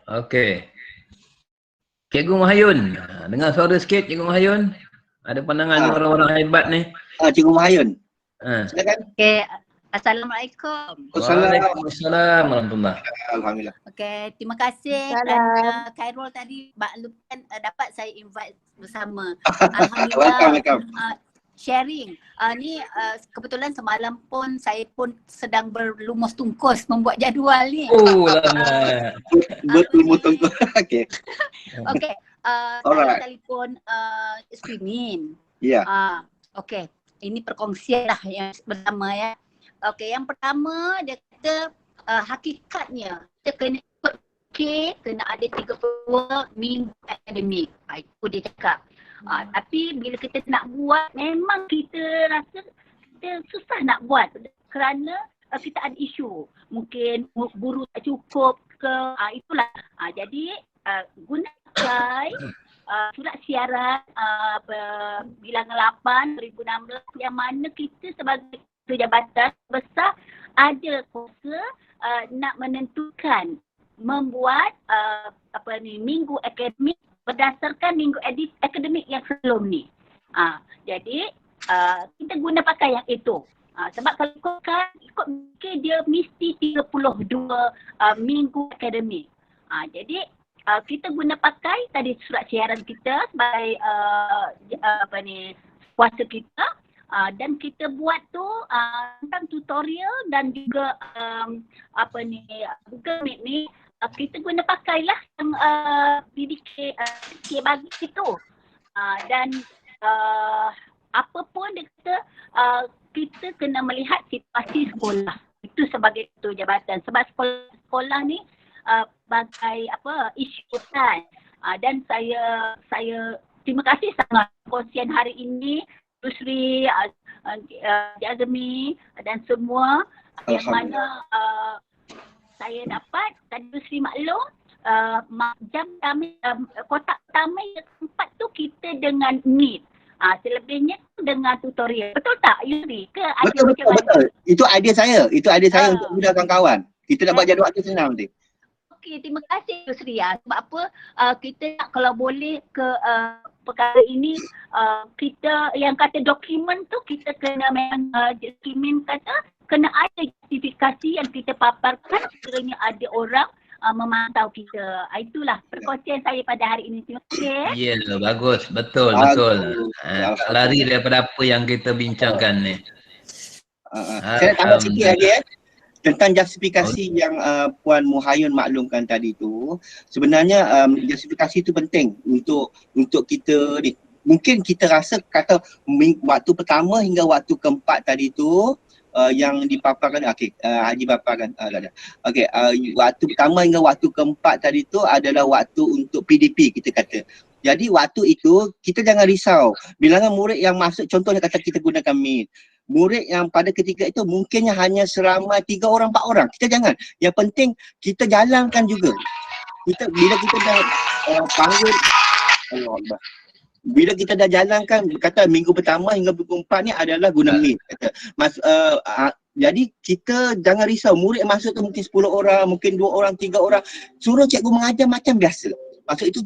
Okey. Cikgu Mahayun, dengar suara sikit Cikgu Mahayun. Ada pandangan orang-orang hebat ni. Cikgu Mahayun. Silakan. Okey, Assalamualaikum. Waalaikumsalam warahmatullahi. Alhamdulillah. Okey, terima kasih kerana Khairul tadi maklumkan dapat saya invite bersama. Alhamdulillah. Welcome. Sharing. Ni kebetulan semalam pun saya pun sedang berlumus tungkus membuat jadual ni. Oh lama. Berlumus tungkus. Okey. Okey. Saya telefon screening. Ya. Okey. Ini perkongsian lah yang bersama ya. Okey, yang pertama dia kata hakikatnya kita kena ikut kena ada 30 minggu akademik. Itu dia cakap. Tapi bila kita nak buat, memang kita rasa kita susah nak buat kerana kita ada isu. Mungkin guru tak cukup ke, itulah. Jadi gunakan surat siaran bilangan 8 2016 yang mana kita sebagai jabatan besar ada kuasa nak menentukan membuat minggu akademik berdasarkan minggu akademik yang sebelum ni. Jadi kita guna pakai yang itu. Sebab kalau ikut dia mesti 32 minggu akademik. Jadi kita guna pakai tadi surat siaran kita sebagai kuasa kita. Dan kita buat tu tentang tutorial dan juga Google Meet ni kita guna pakailah yang PDK bagi itu. Dan apa pun dia kata kita kena melihat situasi sekolah. Itu sebagai ketua jabatan. Sebab sekolah ni bagai isu besar. Dan saya terima kasih sangat kongsian hari ini Yusri, Azmi dan semua yang mana saya dapat tadi Yusri maklum jam kami kotak pertama yang keempat tu kita dengan Meet. Selebihnya dengan tutorial. Betul tak Yusri? Ke ada betul. Itu idea saya. Untuk mudahkan kawan. Kita nak buat jadual tu senang nanti. Okey, terima kasih Yusri ya. Sebab apa kita nak kalau boleh ke perkara ini kita yang kata dokumen tu kita kena memang dokumen kata kena ada justifikasi yang kita paparkan sekiranya ada orang memantau kita. Itulah perkongsian saya pada hari ini. Terima kasih. Ya, bagus. Betul. Tak lari daripada apa yang kita bincangkan ni. Saya tambah sikit lagi tentang justifikasi yang Puan Muhayun maklumkan tadi tu. Sebenarnya justifikasi tu penting untuk kita ni. Mungkin kita rasa kata waktu pertama hingga waktu keempat tadi tu yang dipaparkan Haji paparkan waktu pertama hingga waktu keempat tadi tu adalah waktu untuk PDP kita kata. Jadi waktu itu kita jangan risau. Bilangan murid yang masuk, contohnya kata kita gunakan Meet. Murid yang pada ketika itu mungkinnya hanya seramai 3 orang, 4 orang. Kita jangan. Yang penting kita jalankan juga. Bila kita dah panggil, Allah Allah. Bila kita dah jalankan, kata minggu pertama hingga minggu 4 ni adalah guna Meet. Kata. Jadi kita jangan risau. Murid masuk tu mungkin 10 orang, mungkin 2 orang, 3 orang. Suruh cikgu mengajar macam biasa. Maksud itu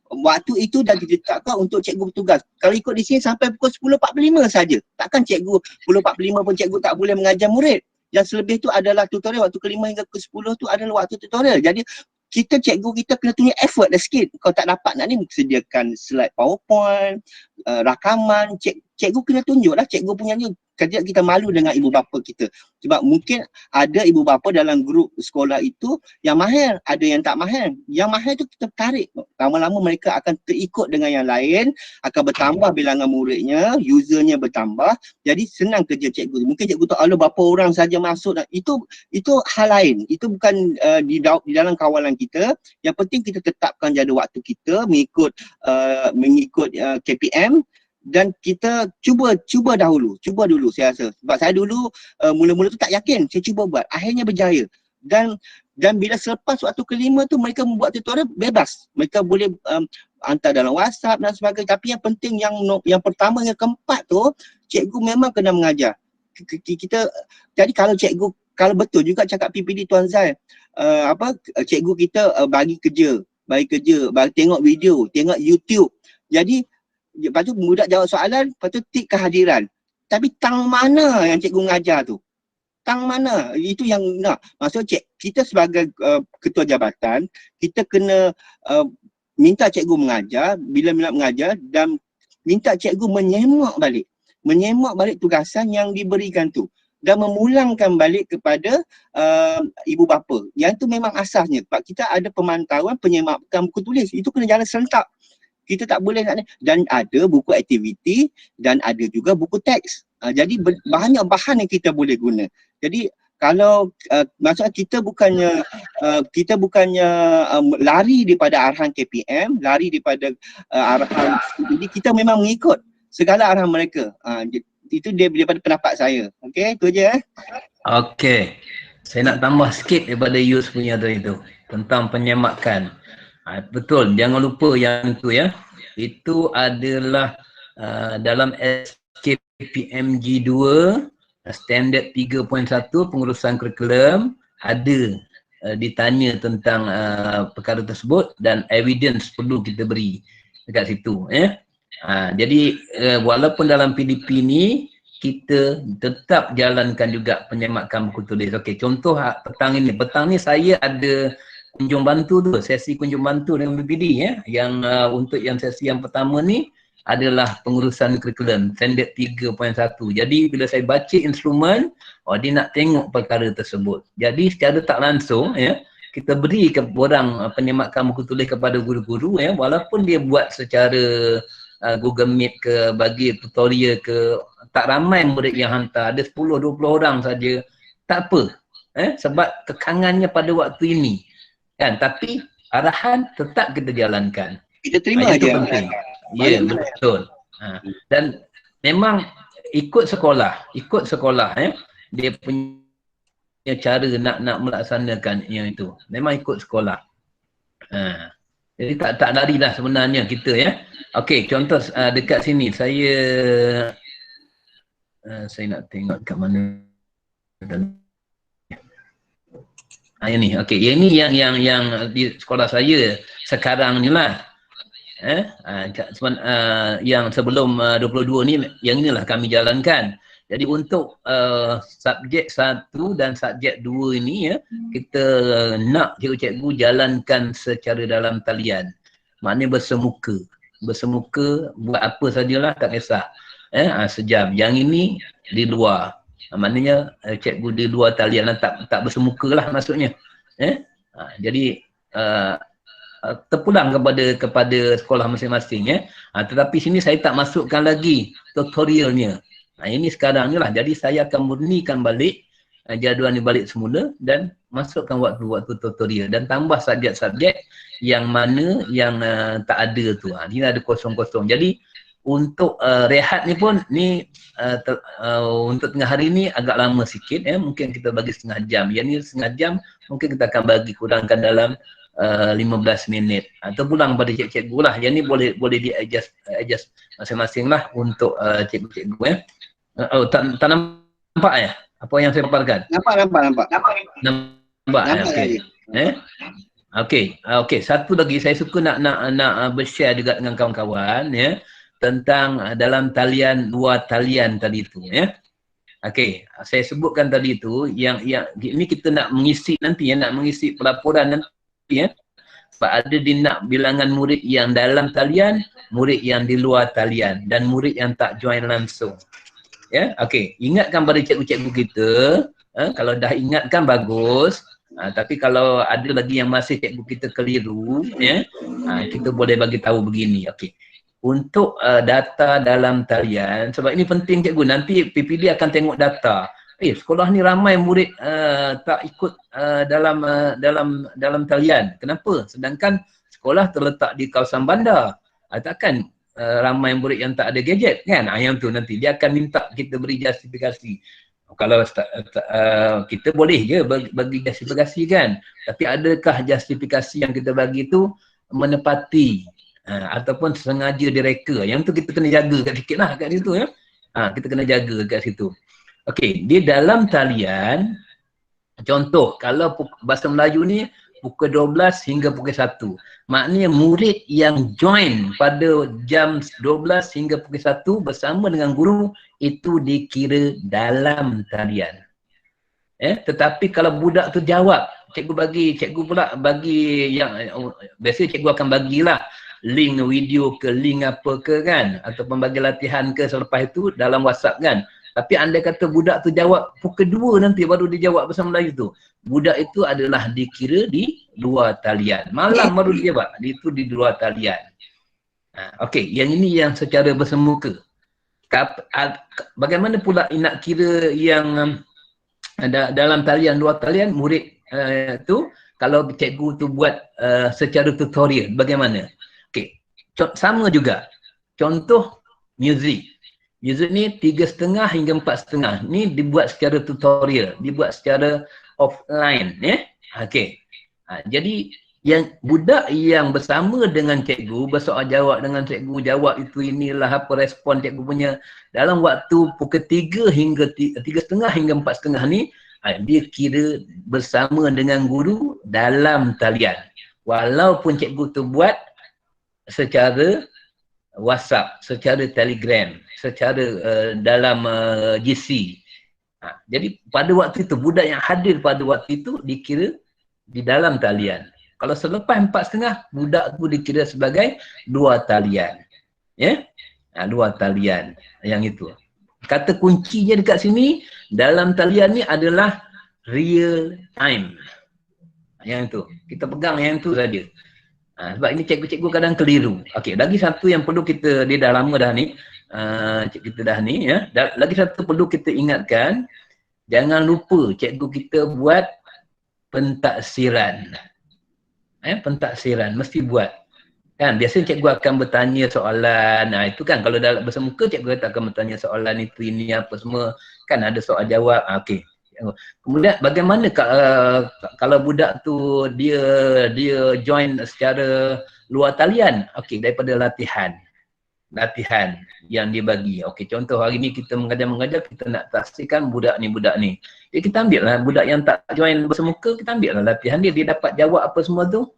waktu itu dah ditetapkan untuk cikgu bertugas. Kalau ikut di sini sampai pukul 10.45 saja. Takkan cikgu 10.45 pun cikgu tak boleh mengajar murid. Yang selebih tu adalah tutorial. Waktu ke-5 hingga ke-10 tu adalah waktu tutorial. Jadi cikgu kita kena tunjuk effort dah sikit. Kalau tak dapat nak ni sediakan slide PowerPoint, rakaman. Cikgu kena tunjuk lah cikgu punya ni. Kerja kita malu dengan ibu bapa kita. Sebab mungkin ada ibu bapa dalam grup sekolah itu yang mahir, ada yang tak mahir. Yang mahir tu kita tarik. Lama-lama mereka akan terikut dengan yang lain, akan bertambah bilangan muridnya, usernya bertambah. Jadi senang kerja cikgu. Mungkin cikgu tahu berapa orang saja masuk. Itu hal lain. Itu bukan di dalam kawalan kita. Yang penting kita tetapkan jadual waktu kita mengikut KPM. Dan kita cuba dulu saya rasa. Sebab saya dulu mula-mula tu tak yakin, saya cuba buat, akhirnya berjaya. Dan bila selepas waktu ke-5 tu mereka membuat tutorial bebas. Mereka boleh hantar dalam WhatsApp dan sebagainya. Tapi yang penting yang pertama yang keempat tu, cikgu memang kena mengajar. Jadi kalau betul juga cakap PPD Tuan Zai, cikgu kita bagi kerja, bagi tengok video, tengok YouTube. Jadi lepas tu budak jawab soalan, lepas tu tik kehadiran. Tapi tang mana yang cikgu mengajar tu? Tang mana? Itu yang nak. Maksudnya kita sebagai ketua jabatan, kita kena minta cikgu mengajar, bila mengajar dan minta cikgu menyemak balik tugasan yang diberikan tu. Dan memulangkan balik kepada ibu bapa. Yang tu memang asasnya. Sebab kita ada pemantauan penyemakan buku tulis. Itu kena jalan serentak. Kita tak boleh nak, dan ada buku aktiviti dan ada juga buku teks. Jadi banyak bahan yang kita boleh guna. Jadi kalau maksudnya kita bukannya lari daripada arahan KPM, lari daripada arahan, jadi kita memang mengikut segala arahan mereka. Itu daripada pendapat saya. Okey, itu je. Okey. Saya nak tambah sikit daripada Yus punya tadi tu tentang penyemakan. Betul, jangan lupa yang itu ya. Itu adalah dalam SKPMG 2 standard 3.1 pengurusan kurikulum ada ditanya tentang perkara tersebut dan evidence perlu kita beri dekat situ ya. Jadi walaupun dalam PDP ni kita tetap jalankan juga penyemakan buku tulis. Okey, contoh petang ni saya ada kunjung bantu tu, sesi kunjung bantu dengan BPD ya. Yang untuk yang sesi yang pertama ni adalah pengurusan kurikulum standard 3.1. Jadi bila saya baca instrumen, dia nak tengok perkara tersebut. Jadi secara tak langsung ya, kita beri ke orang penyemakan buku tulis kepada guru-guru ya, walaupun dia buat secara Google Meet ke, bagi tutorial ke, tak ramai murid yang hantar, ada 10-20 orang saja, tak apa sebab tekangannya pada waktu ini kan, tapi arahan tetap kita jalankan. Kita terima itu aja. penting. Ya, betul. Dan memang ikut sekolah ya, dia punya cara nak melaksanakan yang itu. Memang ikut sekolah. Jadi tak larilah sebenarnya kita ya. Okey, contoh dekat sini saya nak tengok kat mana. Yang ni, okey. Yang ni yang di sekolah saya sekarang ni lah. Yang sebelum 22 ni, yang inilah kami jalankan. Jadi untuk subjek 1 dan subjek 2 ini ya, kita nak cikgu-cikgu jalankan secara dalam talian. Maknanya bersemuka, buat apa sajalah tak kisah. Sejam. Yang ini di luar. Maknanya cikgu di luar talian tak bersemuka lah maksudnya. Jadi terpulang kepada sekolah masing-masing ya. Tetapi sini saya tak masukkan lagi tutorialnya. Ini sekarang ni lah. Jadi saya akan murnikan balik jadual ni balik semula dan masukkan waktu-waktu tutorial dan tambah subjek-subjek yang mana yang tak ada tu. Ni ada kosong-kosong. Jadi untuk rehat ni pun ni untuk tengah hari ni agak lama sikit mungkin kita bagi setengah jam. Yang ni setengah jam mungkin kita akan bagi kurangkan dalam 15 minit atau pulang pada cikgu lah. Yang ni boleh di adjust masing-masing lah untuk cikgu-cikgu tak nampak ya apa yang saya paparkan? Nampak. Okey. Okey, satu lagi saya suka nak bershare juga dengan kawan-kawan tentang dalam talian, luar talian tadi tu Okey, saya sebutkan tadi tu yang ini kita nak mengisi nanti nak mengisi pelaporan nanti sebab ada nak bilangan murid yang dalam talian, murid yang di luar talian dan murid yang tak join langsung. Okey, ingatkan pada cikgu-cikgu kita, kalau dah ingatkan bagus, tapi kalau ada lagi yang masih cikgu kita keliru, kita boleh bagi tahu begini. Okey. Untuk data dalam talian, sebab ini penting cikgu, nanti PPD akan tengok data. Sekolah ni ramai murid tak ikut dalam talian. Kenapa? Sedangkan sekolah terletak di kawasan bandar. Takkan ramai murid yang tak ada gadget kan? Yang tu nanti dia akan minta kita beri justifikasi. Kalau kita boleh je bagi justifikasi kan, tapi adakah justifikasi yang kita bagi tu menepati ataupun sengaja direka? Yang tu kita kena jaga sikit lah kat situ kita kena jaga kat situ. Okey, di dalam talian contoh kalau bahasa Melayu ni pukul 12 hingga pukul 1. Maknanya murid yang join pada jam 12 hingga pukul 1 bersama dengan guru itu dikira dalam talian. Tetapi kalau budak tu jawab, cikgu pula bagi yang biasa cikgu akan bagilah link video ke link apa ke kan, ataupun bagi latihan ke selepas itu dalam WhatsApp kan. Tapi andai kata budak tu jawab pukul 2 nanti baru dia jawab bahasa Melayu tu, budak itu adalah dikira di luar talian. Malam baru dia jawab, itu di luar talian. Okey, yang ini yang secara bersemuka. Bagaimana pula nak kira yang dalam talian, luar talian, murid tu kalau cikgu tu buat secara tutorial, bagaimana? Okey, sama juga. Contoh muzik. Muzik ni 3.5 hingga 4.5. Ni dibuat secara tutorial, dibuat secara offline Okey. Jadi yang budak yang bersama dengan cikgu, bersoal jawab dengan cikgu, jawab itu inilah apa respon cikgu punya dalam waktu pukul 3 hingga 3.5 hingga 4.5 ni, dia kira bersama dengan guru dalam talian. Walaupun cikgu tu buat secara WhatsApp, secara Telegram, secara dalam GC. Jadi pada waktu itu budak yang hadir pada waktu itu dikira di dalam talian. Kalau selepas 4.5 budak tu dikira sebagai luar talian. Luar talian yang itu. Kata kuncinya dekat sini dalam talian ni adalah real time. Yang itu. Kita pegang yang itu saja. Sebab ini cikgu-cikgu kadang keliru. Okey, lagi satu yang perlu kita, dia dah lama dah ni, kita dah ni lagi satu perlu kita ingatkan, jangan lupa cikgu kita buat pentaksiran. Pentaksiran mesti buat. Kan biasanya cikgu akan bertanya soalan. Itu kan kalau dalam bahasa muka cikgu akan bertanya soalan itu ini apa semua, kan ada soal jawab. Okey. Kemudian bagaimana kalau budak tu dia join secara luar talian? Okey, daripada latihan yang dia bagi. Okey, contoh hari ni kita mengajar kita nak pastikan budak ni. Jadi kita ambil lah budak yang tak join bersemuka, kita ambil lah latihan dia dapat jawab apa semua tu.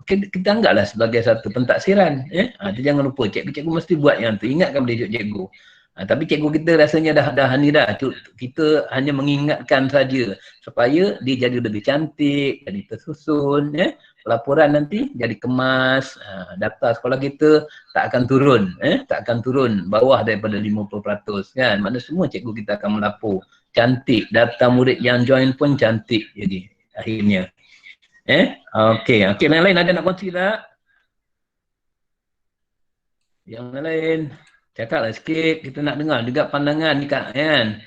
Okey, kita anggaplah sebagai satu pentaksiran. Dia jangan lupa cikgu mesti buat yang tu. Ingatkan pada cikgu. Tapi cikgu kita rasanya dah ni dah. Kita hanya mengingatkan saja supaya dia jadi lebih cantik, jadi tersusun. Laporan nanti jadi kemas. Data sekolah kita tak akan turun. Tak akan turun bawah daripada 50% kan. Maknanya semua cikgu kita akan melapor. Cantik. Data murid yang join pun cantik jadi akhirnya. Okey, lain-lain ada nak kongsi tak? Yang lain cakaplah sikit, kita nak dengar juga pandangan ni kan.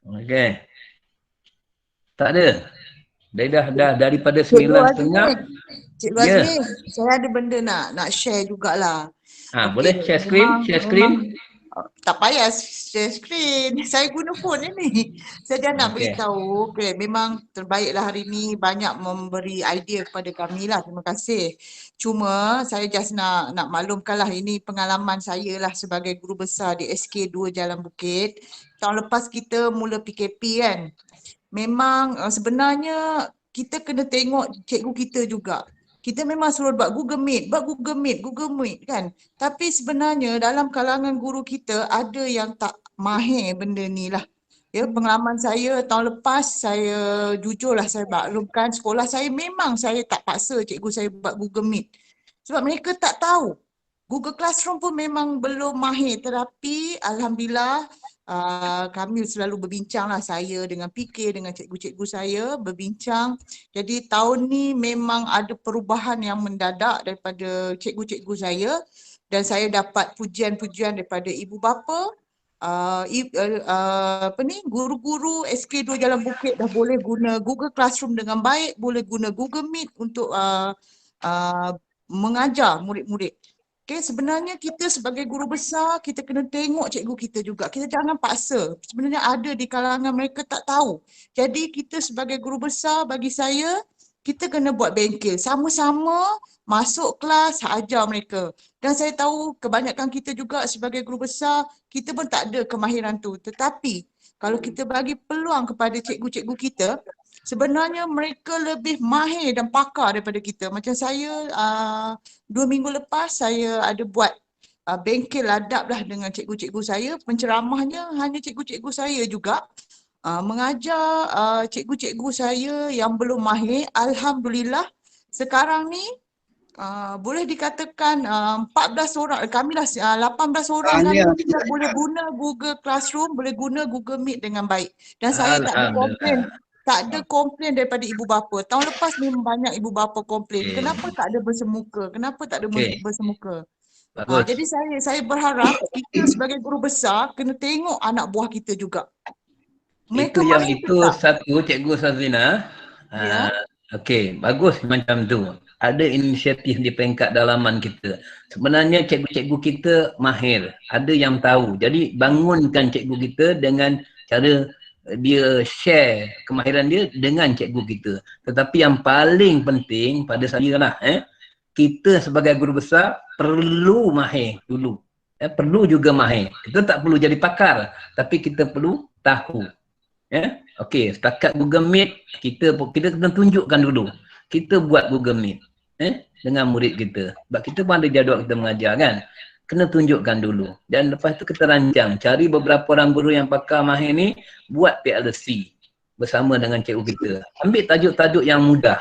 Okey. Tak ada. Dia dah daripada Cikgu 9.30. Azmi, Cikgu Ya. Azmi, saya ada benda nak share jugalah. Boleh share screen? Share screen? Tak payah share screen. Saya guna phone ni. Saya dah nak Okey. beritahu. Okay, memang terbaiklah hari ni banyak memberi idea kepada kami lah. Terima kasih. Cuma saya just nak maklumkanlah ini pengalaman saya lah sebagai guru besar di SK2 Jalan Bukit. Tahun lepas kita mula PKP kan. Memang sebenarnya kita kena tengok cikgu kita juga. Kita memang suruh buat Google Meet kan. Tapi sebenarnya dalam kalangan guru kita ada yang tak mahir benda ni lah. Ya, pengalaman saya tahun lepas saya jujurlah saya maklumkan sekolah saya memang saya tak paksa cikgu saya buat Google Meet. Sebab mereka tak tahu. Google Classroom pun memang belum mahir tetapi alhamdulillah kami selalu berbincang lah saya dengan PK dengan cikgu-cikgu saya berbincang. Jadi tahun ni memang ada perubahan yang mendadak daripada cikgu-cikgu saya dan saya dapat pujian-pujian daripada ibu bapa, guru-guru SK2 Jalan Bukit dah boleh guna Google Classroom dengan baik, boleh guna Google Meet untuk mengajar murid-murid. Okay, sebenarnya kita sebagai guru besar, kita kena tengok cikgu kita juga. Kita jangan paksa. Sebenarnya ada di kalangan mereka tak tahu. Jadi kita sebagai guru besar, bagi saya, kita kena buat bengkel. Sama-sama masuk kelas, ajar mereka. Dan saya tahu kebanyakan kita juga sebagai guru besar, kita pun tak ada kemahiran tu. Tetapi kalau kita bagi peluang kepada cikgu-cikgu kita, sebenarnya mereka lebih mahir dan pakar daripada kita. Macam saya 2 minggu lepas saya ada buat bengkel adab lah dengan cikgu-cikgu saya. Penceramahnya hanya cikgu-cikgu saya juga. Mengajar cikgu-cikgu saya yang belum mahir. Alhamdulillah sekarang ni boleh dikatakan 14 orang, kami lah 18 orang kami kita boleh guna Google Classroom, boleh guna Google Meet dengan baik. Dan saya tak ada komplain. Tak ada komplain daripada ibu bapa. Tahun lepas memang banyak ibu bapa komplain. Kenapa tak ada bersemuka? Kenapa tak ada bersemuka? Jadi saya berharap kita sebagai guru besar kena tengok anak buah kita juga. Mereka Itu satu Cikgu Sazlina. Ya. Okey, bagus macam tu. Ada inisiatif di peringkat dalaman kita. Sebenarnya cikgu-cikgu kita mahir. Ada yang tahu. Jadi bangunkan cikgu kita dengan cara dia share kemahiran dia dengan cikgu kita. Tetapi yang paling penting pada saya lah, kita sebagai guru besar perlu mahir dulu. Perlu juga mahir. Kita tak perlu jadi pakar, tapi kita perlu tahu. Okey, setakat Google Meet, kita kena tunjukkan dulu. Kita buat Google Meet dengan murid kita. Sebab kita pun ada jadual kita mengajar kan. Kena tunjukkan dulu. Dan lepas tu kita rancang. Cari beberapa orang guru yang pakar mahir ni, buat PLC bersama dengan cikgu kita. Ambil tajuk-tajuk yang mudah.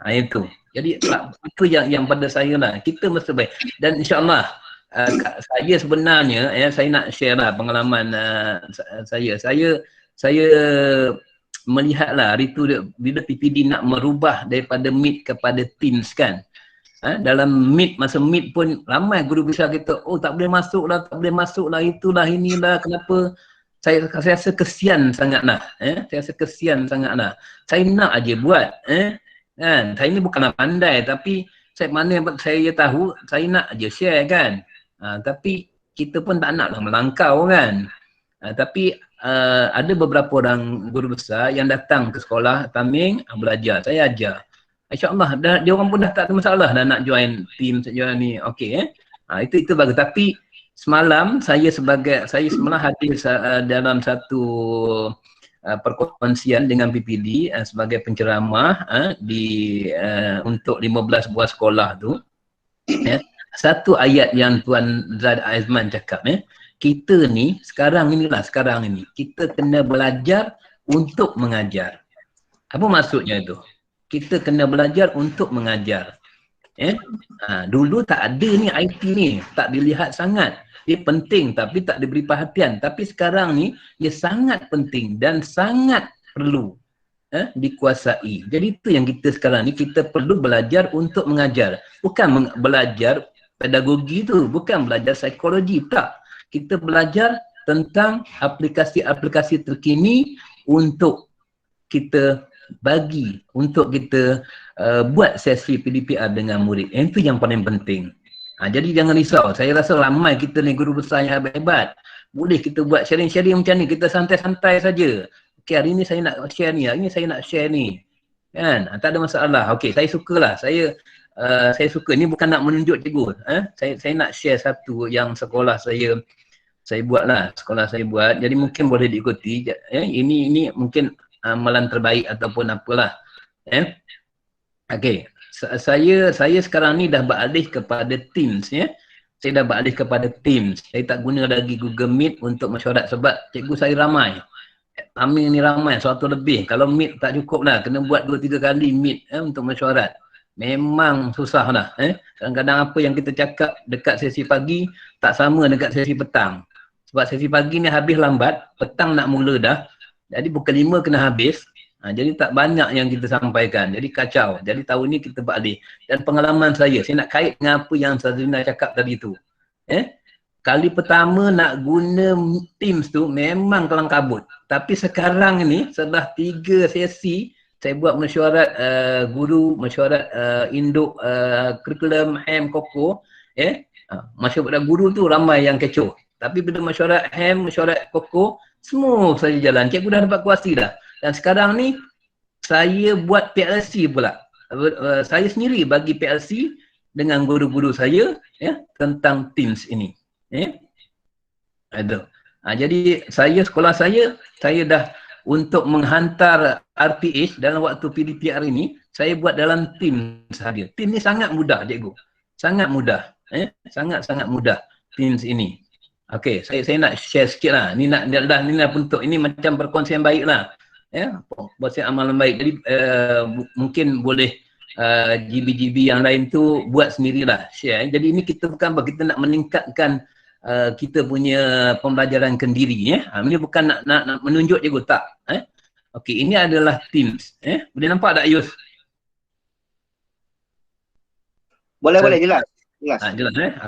Itu. Jadi itu yang pada saya lah. Kita mesti baik. Dan insyaAllah, saya sebenarnya, saya nak share lah pengalaman saya. Saya melihatlah hari tu bila PPD nak merubah daripada Meet kepada Teams kan. Dalam Meet, masa Meet pun ramai guru besar kita, tak boleh masuk lah, itulah, inilah, kenapa. Saya rasa kesian sangat lah. Saya rasa kesian sangat lah. Saya nak aja buat. Kan? Saya ni bukanlah pandai, tapi mana yang saya tahu, saya nak aja share kan. Tapi kita pun tak nak lah melangkau kan. Tapi ada beberapa orang guru besar yang datang ke sekolah Taming belajar. Saya ajar. InsyaAllah dia orang pun dah tak ada masalah dah nak join team join ni. Okey itu bagus. Tapi semalam saya semalam hadir dalam satu perkongsian dengan PPD sebagai penceramah untuk 15 buah sekolah tu. Satu ayat yang Tuan Zad Aizman cakap kita ni sekarang ini kita kena belajar untuk mengajar. Apa maksudnya itu? Kita kena belajar untuk mengajar. Dulu tak ada ni IT ni, tak dilihat sangat. Dia penting tapi tak diberi perhatian. Tapi sekarang ni dia sangat penting dan sangat perlu dikuasai. Jadi itu yang kita sekarang ni, kita perlu belajar untuk mengajar. Bukan belajar pedagogi tu, bukan belajar psikologi, tak. Kita belajar tentang aplikasi-aplikasi terkini untuk kita bagi, untuk kita buat sesi PDPR dengan murid. Itu yang paling penting. Jadi jangan risau. Saya rasa ramai kita ni guru besar yang hebat-hebat. Boleh kita buat sharing-sharing macam ni. Kita santai-santai saja. Okey, hari ni saya nak share ni. Hari ni saya nak share ni. Kan? Tak ada masalah. Okey, saya sukalah. Saya suka. Ni bukan nak menunjuk cikgu. Saya nak share satu yang sekolah saya buat lah. Sekolah saya buat. Jadi mungkin boleh diikuti. Ini mungkin amalan terbaik ataupun apalah. Okey. Saya sekarang ni dah beralih kepada Teams ya. Saya dah beralih kepada Teams. Saya tak guna lagi Google Meet untuk mesyuarat sebab cikgu saya ramai. Kami ni ramai, 100 lebih. Kalau Meet tak cukup lah, kena buat 2-3 kali Meet untuk mesyuarat. Memang susah lah. Kadang-kadang apa yang kita cakap dekat sesi pagi tak sama dekat sesi petang. Sebab sesi pagi ni habis lambat, petang nak mula dah. Jadi pukul 5 kena habis. Jadi tak banyak yang kita sampaikan. Jadi kacau. Jadi tahun ni kita beralih. Dan pengalaman saya nak kait dengan apa yang Sazlina cakap tadi tu. Kali pertama nak guna Teams tu memang kelang kabut. Tapi sekarang ni setelah 3 sesi saya buat mesyuarat guru, mesyuarat induk kurikulum HAM Koko. Mesyuarat guru tu ramai yang kecoh. Tapi bila mesyuarat HAM, mesyuarat Koko, semua saja jalan. Cikgu dah dapat kuasa dah. Dan sekarang ni saya buat PLC pula. Saya sendiri bagi PLC dengan guru-guru saya tentang Teams ini. Ada. Jadi sekolah saya dah untuk menghantar RPH dalam waktu PDPR ini, saya buat dalam Teams sahaja. Teams ni sangat mudah cikgu. Sangat mudah. Sangat-sangat mudah Teams ini. Okey, saya nak share sikit lah. Ni nak bentuk ini macam perkongsian baik lah. Buat amalan baik. Jadi mungkin boleh GB-GB yang lain tu buat sendirilah, share. Jadi ini kita bukan apa, kita nak meningkatkan kita punya pembelajaran kendiri. Ini bukan nak menunjuk cikgu, tak. Okey, ini adalah Teams. Boleh nampak tak Yus? Boleh jelas. Jelas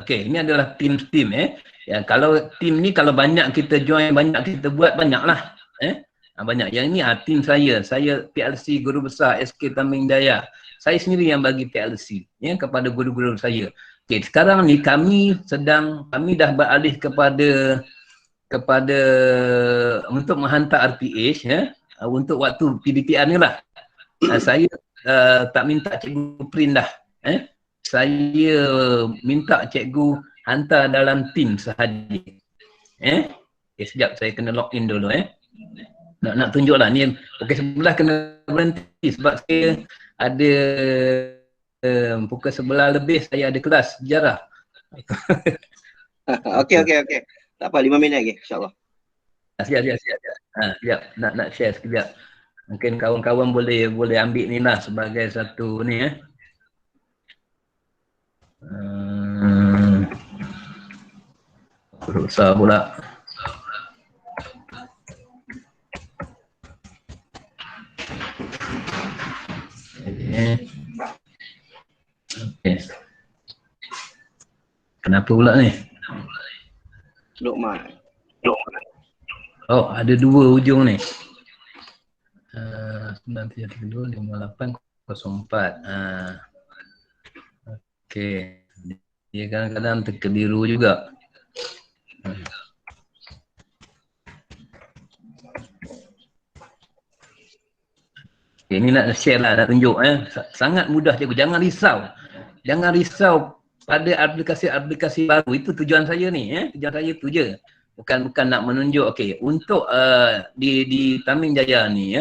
Okey, ini adalah Teams. Ya, kalau team ni kalau banyak kita join, banyak kita buat, banyaklah. Banyak. Yang ini tim saya PLC guru besar SK Taming Jaya. Saya sendiri yang bagi PLC kepada guru-guru saya. Okey, sekarang ni kami dah beralih kepada untuk menghantar RPH untuk waktu PDPR ni lah. Saya tak minta cikgu print dah. Saya minta cikgu hantar dalam Teams sahaja. Okay, sekejap saya kena login dulu nak tunjuklah ni. Okey, sebelah kena berhenti sebab saya ada pukul 11 lebih saya ada kelas sejarah. Okey. Tak apa, 5 minit lagi insya-Allah. Siap. Sekejap nak share sekejap. Mungkin kawan-kawan boleh ambil ni lah sebagai satu ni besar pula. Okay. Kenapa pula ni? Luqman. Oh, ada 2 ujung ni. 93258004. Okey. Dia kadang-kadang terkeliru juga. Okay, ini nak share lah, nak tunjuk sangat mudah cikgu. Jangan risau pada aplikasi-aplikasi baru. Itu tujuan saya ni. Tujuan saya tu je. Bukan nak menunjuk. Okey, untuk di Taming Jaya ni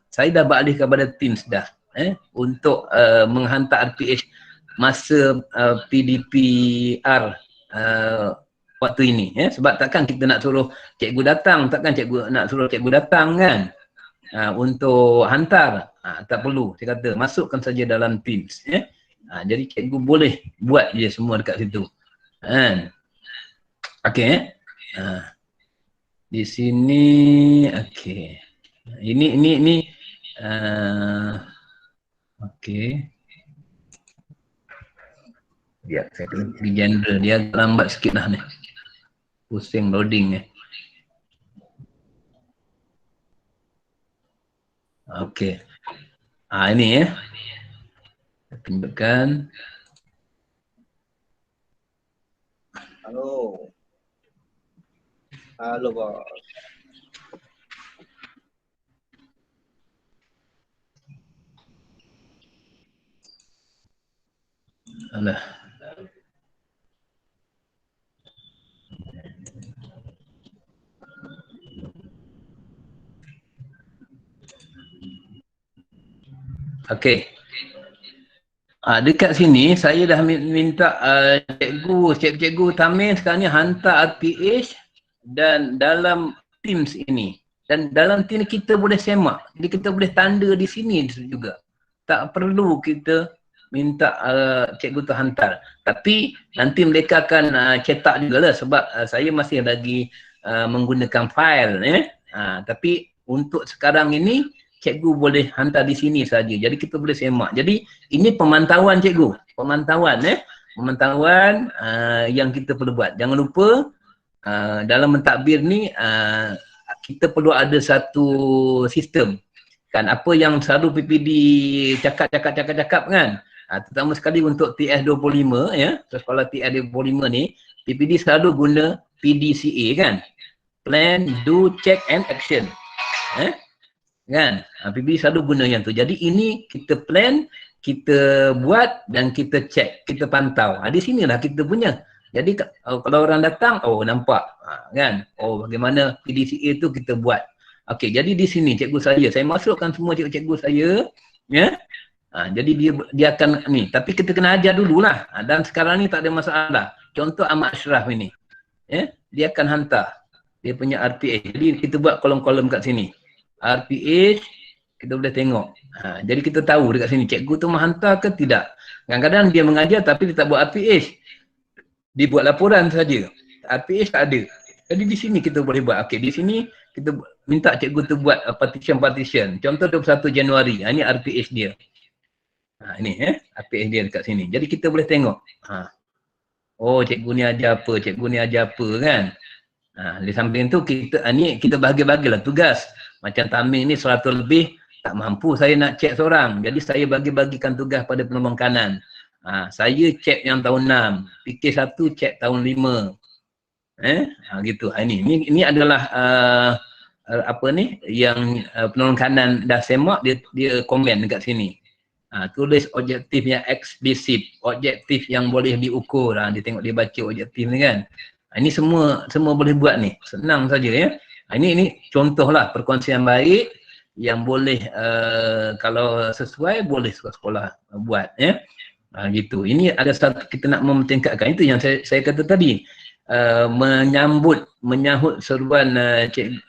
saya dah beralih kepada Teams dah. Untuk menghantar RPH masa PDPR waktu ini. Sebab takkan kita nak suruh cikgu datang, takkan nak suruh cikgu datang kan. Untuk hantar, tak perlu. Saya kata masukkan saja dalam Teams. Jadi cikgu boleh buat je semua dekat situ. Okey. Di sini okey. Ini okey. Ya, saya kena pergi general. Dia lambat sikit lah ni. Pusing loading Okey. Ini tunjukkan. Halo. Halo bos. Alah. Okey. Dekat sini saya dah minta cikgu Tamim sekarang ni hantar RPH dan dalam Teams ini. Dan dalam Teams kita boleh semak. Jadi kita boleh tanda di sini juga. Tak perlu kita minta cikgu tu hantar. Tapi nanti mereka akan cetak jugalah sebab saya masih lagi menggunakan file tapi untuk sekarang ini cikgu boleh hantar di sini saja. Jadi kita boleh semak. Jadi ini pemantauan cikgu. Pemantauan yang kita perlu buat. Jangan lupa dalam mentadbir ni kita perlu ada satu sistem. Kan apa yang selalu PPD cakap kan. Terutama sekali untuk TS25 sekolah TS25 ni PPD selalu guna PDCA kan. Plan, do, check and action. Kan? PPD selalu guna yang tu. Jadi ini kita plan, kita buat dan kita check, kita pantau. Di sinilah kita punya. Jadi kalau orang datang, nampak kan. Bagaimana PDCA tu kita buat. Okey, jadi di sini cikgu saya masukkan semua cikgu saya jadi dia akan ni, tapi kita kena ajar dululah. Dan sekarang ni tak ada masalah. Contoh Ahmad Ashraf ini. Dia akan hantar dia punya RPH. Jadi kita buat kolom-kolom kat sini. RPH kita boleh tengok. Jadi kita tahu dekat sini cikgu tu menghantar ke tidak. Kadang-kadang dia mengajar tapi dia tak buat RPH. Dia buat laporan saja. RPH tak ada. Jadi di sini kita boleh buat. Okey, di sini kita minta cikgu tu buat partition. Contoh 21 Januari. Ini RPH dia. Ini RPH dia dekat sini. Jadi kita boleh tengok. Cikgu ni ajar apa, kan. Di samping tu kita bahagi-bagilah tugas. Macam Tamim ni 100 lebih tak mampu saya nak cek seorang. Jadi saya bagi-bagikan tugas pada penolong kanan. Saya cek yang tahun 6, PK1 cek tahun 5. Gitu. Ini adalah yang penolong kanan dah semak, dia komen dekat sini. Tulis objektif yang eksplisit, objektif yang boleh diukur. Dia tengok dia baca objektif ni kan. Ini semua boleh buat ni. Senang saja Ini contohlah perkongsian baik yang boleh kalau sesuai boleh sekolah buat gitu. Ini ada satu kita nak mementingkan itu yang saya kata tadi. Menyahut seruan Encik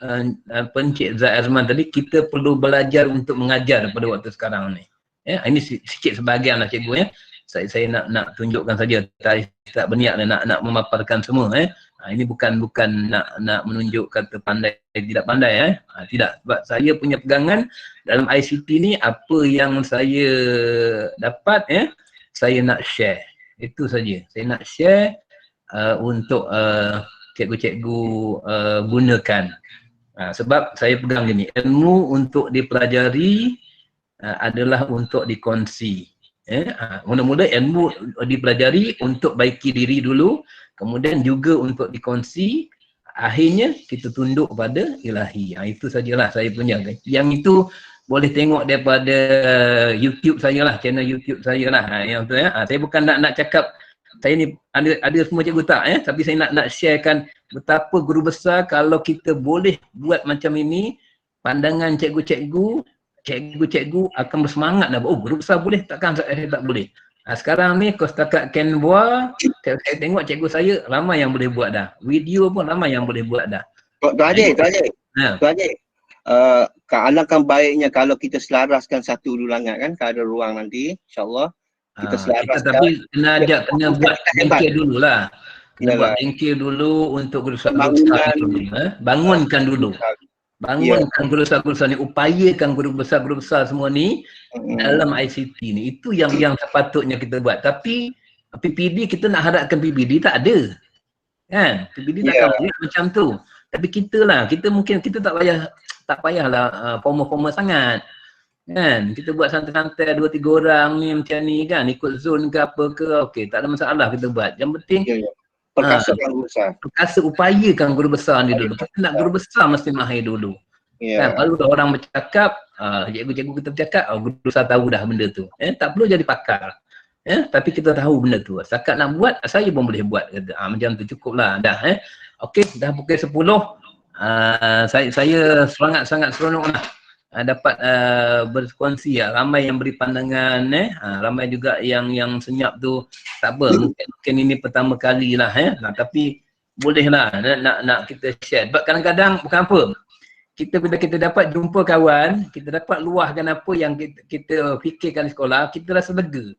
Zahid Azman tadi, kita perlu belajar untuk mengajar pada waktu sekarang ni. Ini sikit sebahagian lah cikgu saya nak tunjukkan saja, tak berniat nak memaparkan semua ini bukan nak menunjuk kata pandai tidak pandai tidak, sebab saya punya pegangan dalam ICT ni apa yang saya dapat saya nak share, itu saja. Saya nak share untuk cikgu-cikgu gunakan. Sebab saya pegang gini, ilmu untuk dipelajari adalah untuk dikongsi. Mula-mula ilmu dipelajari untuk baiki diri dulu, kemudian juga untuk dikongsi, akhirnya kita tunduk pada ilahi. Itu sajalah saya punya. Yang itu boleh tengok daripada YouTube saya lah, channel YouTube saya lah. Yang tu saya bukan nak cakap saya ni ada semua cikgu tak tapi saya nak sharekan betapa guru besar kalau kita boleh buat macam ini, pandangan cikgu-cikgu akan bersemangat dah. Guru besar boleh, takkan saya tak boleh. Sekarang ni kalau setakat Canva, saya tengok cikgu saya ramai yang boleh buat dah. Video pun ramai yang boleh buat dah. Tuan Haji, alangkah baiknya kalau kita selaraskan satu ulangan kan, kalau ada ruang nanti, insyaAllah kita selaraskan. Tapi kena buat bengkel dululah. Kena buat bengkel dulu untuk guru besar dulu. Bangunkan dulu. Bangunkan guru besar ni, upayakan guru besar semua ni dalam ICT ni. Itu yang sepatutnya kita buat. Tapi PPD kita nak harapkan PPD tak ada. Kan? PBD Ya. takkan buat macam tu. Tapi kita mungkin kita tak payahlah formal-formal sangat. Kan? Kita buat santai-santai 2-3 orang ni macam ni kan, ikut zone ke apa ke, okey, tak ada masalah kita buat. Yang penting Ya. Perkasakan guru besar. perkasa upayakan guru besar ni dulu. Kita nak guru besar mesti mahir dulu. Kan? Ya. Baru dah orang bercakap, cikgu-cikgu kita bercakap, guru besar tahu dah benda tu. Tak perlu jadi pakar. Tapi kita tahu benda tu. Setakat nak buat, saya pun boleh buat. Kata. Macam tu cukup lah. Dah. Okey, dah pukul 10. Saya sangat seronok lah. Dapat berkongsi ramai yang beri pandangan, ramai juga yang senyap tu. Tak apa, mungkin ini pertama kali lah, tapi boleh lah nak kita share. Sebab kadang-kadang bukan apa, bila kita dapat jumpa kawan, kita dapat luahkan apa yang kita fikirkan di sekolah, kita rasa lega.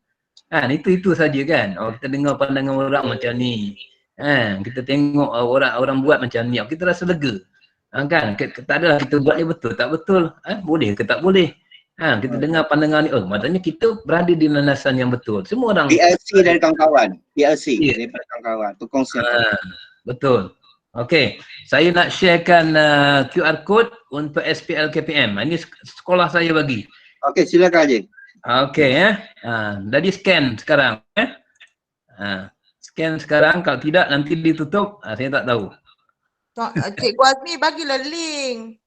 Itu saja kan. Kita dengar pandangan orang macam ni, kita tengok orang buat macam ni, kita rasa lega. Kan, tak adalah kita buat ni betul, tak betul, boleh ke tak boleh. Kita dengar pandangan ni, maknanya kita berada di landasan yang betul. Semua orang PLC dari kawan-kawan. PLC daripada kawan-kawan. Perkongsian. Betul. Okey, saya nak sharekan QR code untuk SPL KPM. Ini sekolah saya bagi. Okey, silakan Haji. Okey jadi scan sekarang scan sekarang, kalau tidak nanti ditutup, saya tak tahu. Cikgu Azmi bagilah link.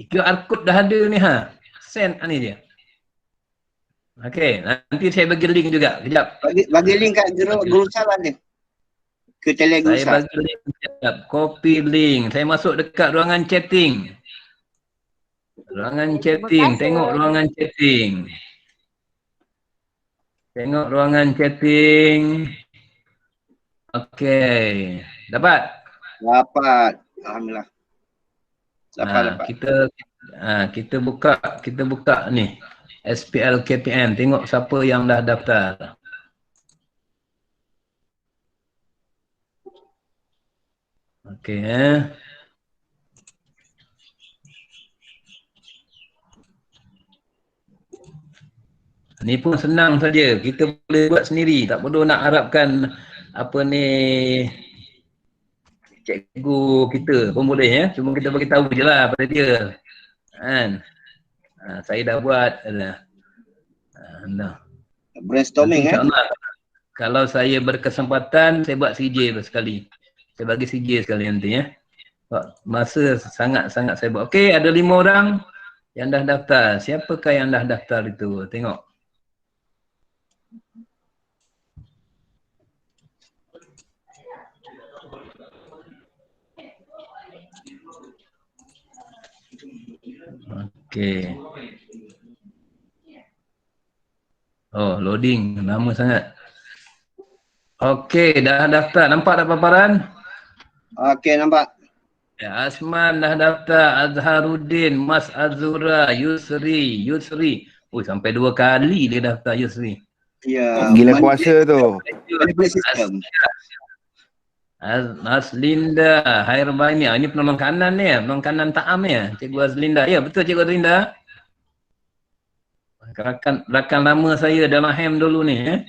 QR code dah ada ni send ni dia. Okey, nanti saya bagi link juga. Kejap. Bagi link kat guru salah ni. Ke Telegram Saya bagi link kejap. Copy link. Saya masuk dekat ruangan chatting. Ruangan chatting. Tengok ruangan chatting. Tengok ruangan chatting. Okey. Dapat? Dapat. Alhamdulillah. Dapat. Kita buka ni SPL KPM, tengok siapa yang dah daftar. Okey Ni pun senang saja, kita boleh buat sendiri, tak perlu nak harapkan apa ni cikgu kita pun boleh cuma kita bagi tahu je lah pada dia kan. Saya dah buat brainstorming kalau saya berkesempatan saya buat CJ sekali, saya bagi CJ sekali nanti masa sangat-sangat saya buat. Okey, ada 5 orang yang dah daftar. Siapakah yang dah daftar itu? Tengok. Okey. Loading. Lama sangat. Okey, dah daftar. Nampak tak paparan? Okey, nampak. Ya, Asman dah daftar. Azharuddin, Mas Azura, Yusri. Sampai 2 kali dia daftar Yusri. Ya. Gila puasa tu. Azlinda, Hairbaini. Ini penolong kanan ni penolong kanan Ta'am ya, Cikgu Azlinda. Ya, betul Cikgu Azlinda. Rakan lama saya dalam HEM dulu ni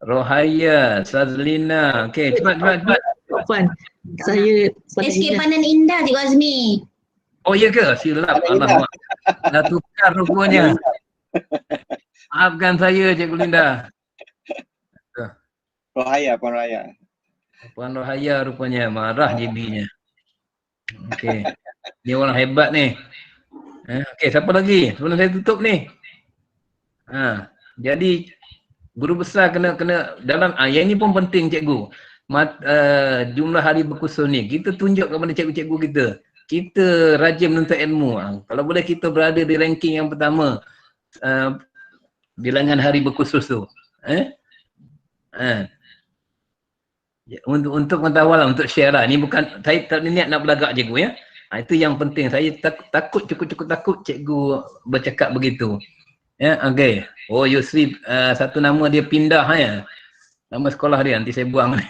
Rohaya, Sazlina. Okey, cepat. Puan, saya SK Pandan Indah Cikgu Azmi. Oh ya ke? Silap. Alamak. Dah tukar rupanya. Maafkan saya Cikgu Linda. Puan Raya. Puan Rohaya rupanya marah JB-nya. Okey. Ni orang hebat ni. Okey, siapa lagi? Sebelum saya tutup ni. Jadi guru besar kena dalam yang ini pun penting cikgu. Jumlah hari berkursus ni kita tunjuk kepada cikgu-cikgu kita rajin menuntut ilmu. Kalau boleh kita berada di ranking yang pertama bilangan hari berkursus tu. Untuk pengetahuan lah, untuk share lah. Ni bukan, saya tak niat nak berlagak cikgu itu yang penting. Saya cukup takut cikgu bercakap begitu. Okey. Yusri, satu nama dia pindah nama sekolah dia, nanti saya buang.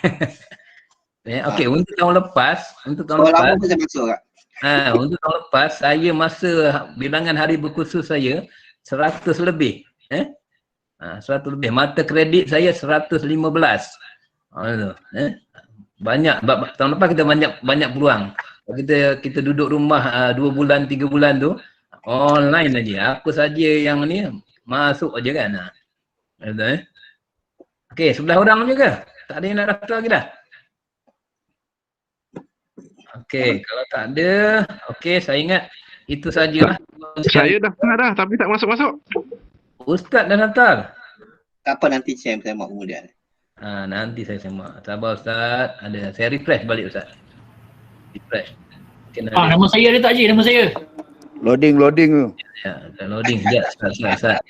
Okey, untuk tahun lepas, untuk tahun lepas saya masa bilangan hari berkursus saya 100 lebih. 100 lebih. Mata kredit saya 115. Banyak, tahun lepas kita banyak peluang. Kita duduk rumah 2 bulan, 3 bulan tu, online aja. Apa saja yang ni masuk aja kan. Betul Okey, 11 orang juga. Tak ada yang nak daftar lagi dah? Okey, kalau tak ada, okey saya ingat itu sajalah. Saya daftar dah tapi tak masuk-masuk. Ustaz dah daftar? Tak apa, nanti saya semak kemudian. Nanti saya semak. Sabar Ustaz. Saya refresh balik Ustaz. Refresh. Nama saya ada tak je? Nama saya. Loading tu. Ya, loading. Sekejap Ustaz.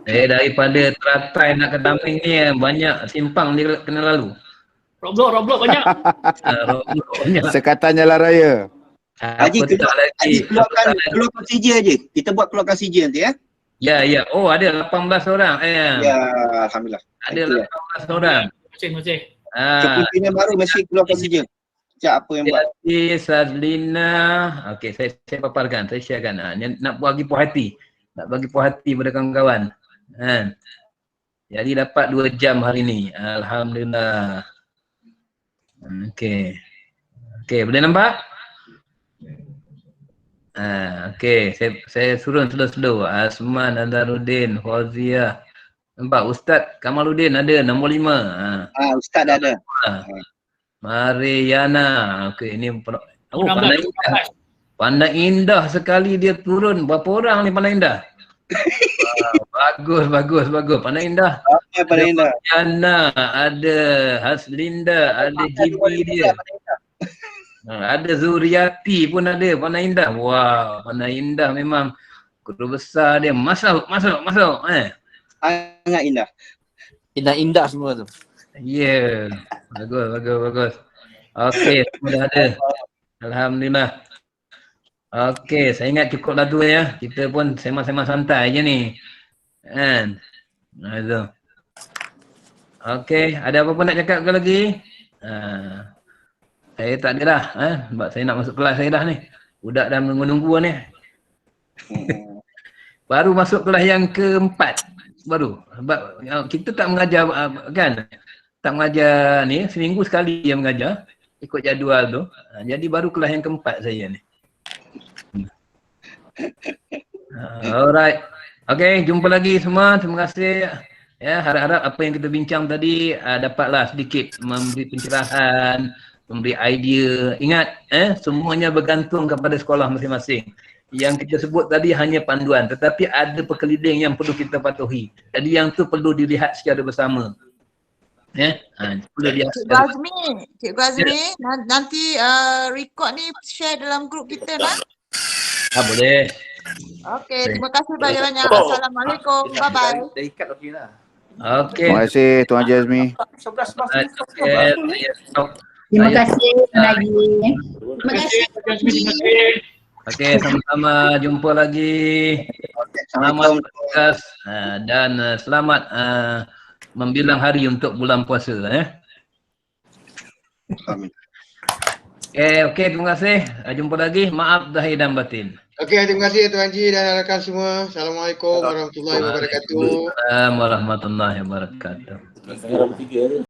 Daripada teratai nak ke Daming ni banyak simpang dia kena lalu. Roblox banyak. Roblox banyak. Sekatanya lah raya. Haji, keluarkan CJ je. Kita buat keluarkan CJ nanti ya. Ya. Oh, ada 18 orang. Ya, alhamdulillah. Ada 18 orang. Macam. Kepimpinan baru mesti keluarkan CJ. Cak apa yang buat? Jadi Sazlina, okey saya paparkan, saya sharekan. Nak bagi puas hati. Nak bagi puas hati pada kawan-kawan. Jadi dapat 2 jam hari ni. Alhamdulillah. Okey, boleh nampak? Okey, saya surun slow-slow. Asman, Nazaruddin, Fauzia. Nampak Ustaz Kamaluddin ada nombor 5. Ustaz dah ada. Mariana. Okey, ini pandai indah sekali dia turun. Berapa orang ni pandai indah? Bagus. Pandai indah. Pandai indah. Mariana, ada Haslinda, ada Jibi dia. Ada Zuriati pun ada, pandai indah. Wow, pandai indah memang. Guru besar dia. Masuk. Sangat indah. Indah semua tu. Ya, bagus. Okey, sudah ada. Alhamdulillah. Okey, saya ingat cukuplah tu ya. Kita pun sema-sema santai je ni. Kan? Itu. Okey, ada apa-apa nak cakap ke lagi? Saya tak ada dah. Sebab saya nak masuk kelas saya dah ni. Budak dah menunggu ni. Baru masuk kelas yang keempat. Baru. Sebab kita tak mengajar kan? Tak mengajar ni, seminggu sekali yang mengajar. Ikut jadual tu. Jadi baru kelas yang keempat saya ni. Alright. Okay, jumpa lagi semua. Terima kasih. Ya, harap-harap apa yang kita bincang tadi dapatlah sedikit memberi pencerahan, memberi idea. Ingat, semuanya bergantung kepada sekolah masing-masing. Yang kita sebut tadi hanya panduan, tetapi ada perkeliling yang perlu kita patuhi. Jadi yang tu perlu dilihat secara bersama. Perlu dilihat secara Cikgu Azmi, nanti record ni share dalam grup kita lah. Boleh. Okey, terima kasih banyak-banyak. Assalamualaikum. Bye-bye. Dah ikat okey lah. Okey. Terima kasih Tuan Haji Azmi. 11 Terima kasih lagi. Terima kasih. Okey, sama-sama jumpa lagi. Selamat bertugas dan selamat membilang hari untuk bulan puasa Amin. Okey, terima kasih. Jumpa lagi. Maaf zahir dan batin. Okey, terima kasih Tuan Haji dan rakan semua. Assalamualaikum warahmatullahi wabarakatuh. Waalaikumsalam warahmatullahi wabarakatuh.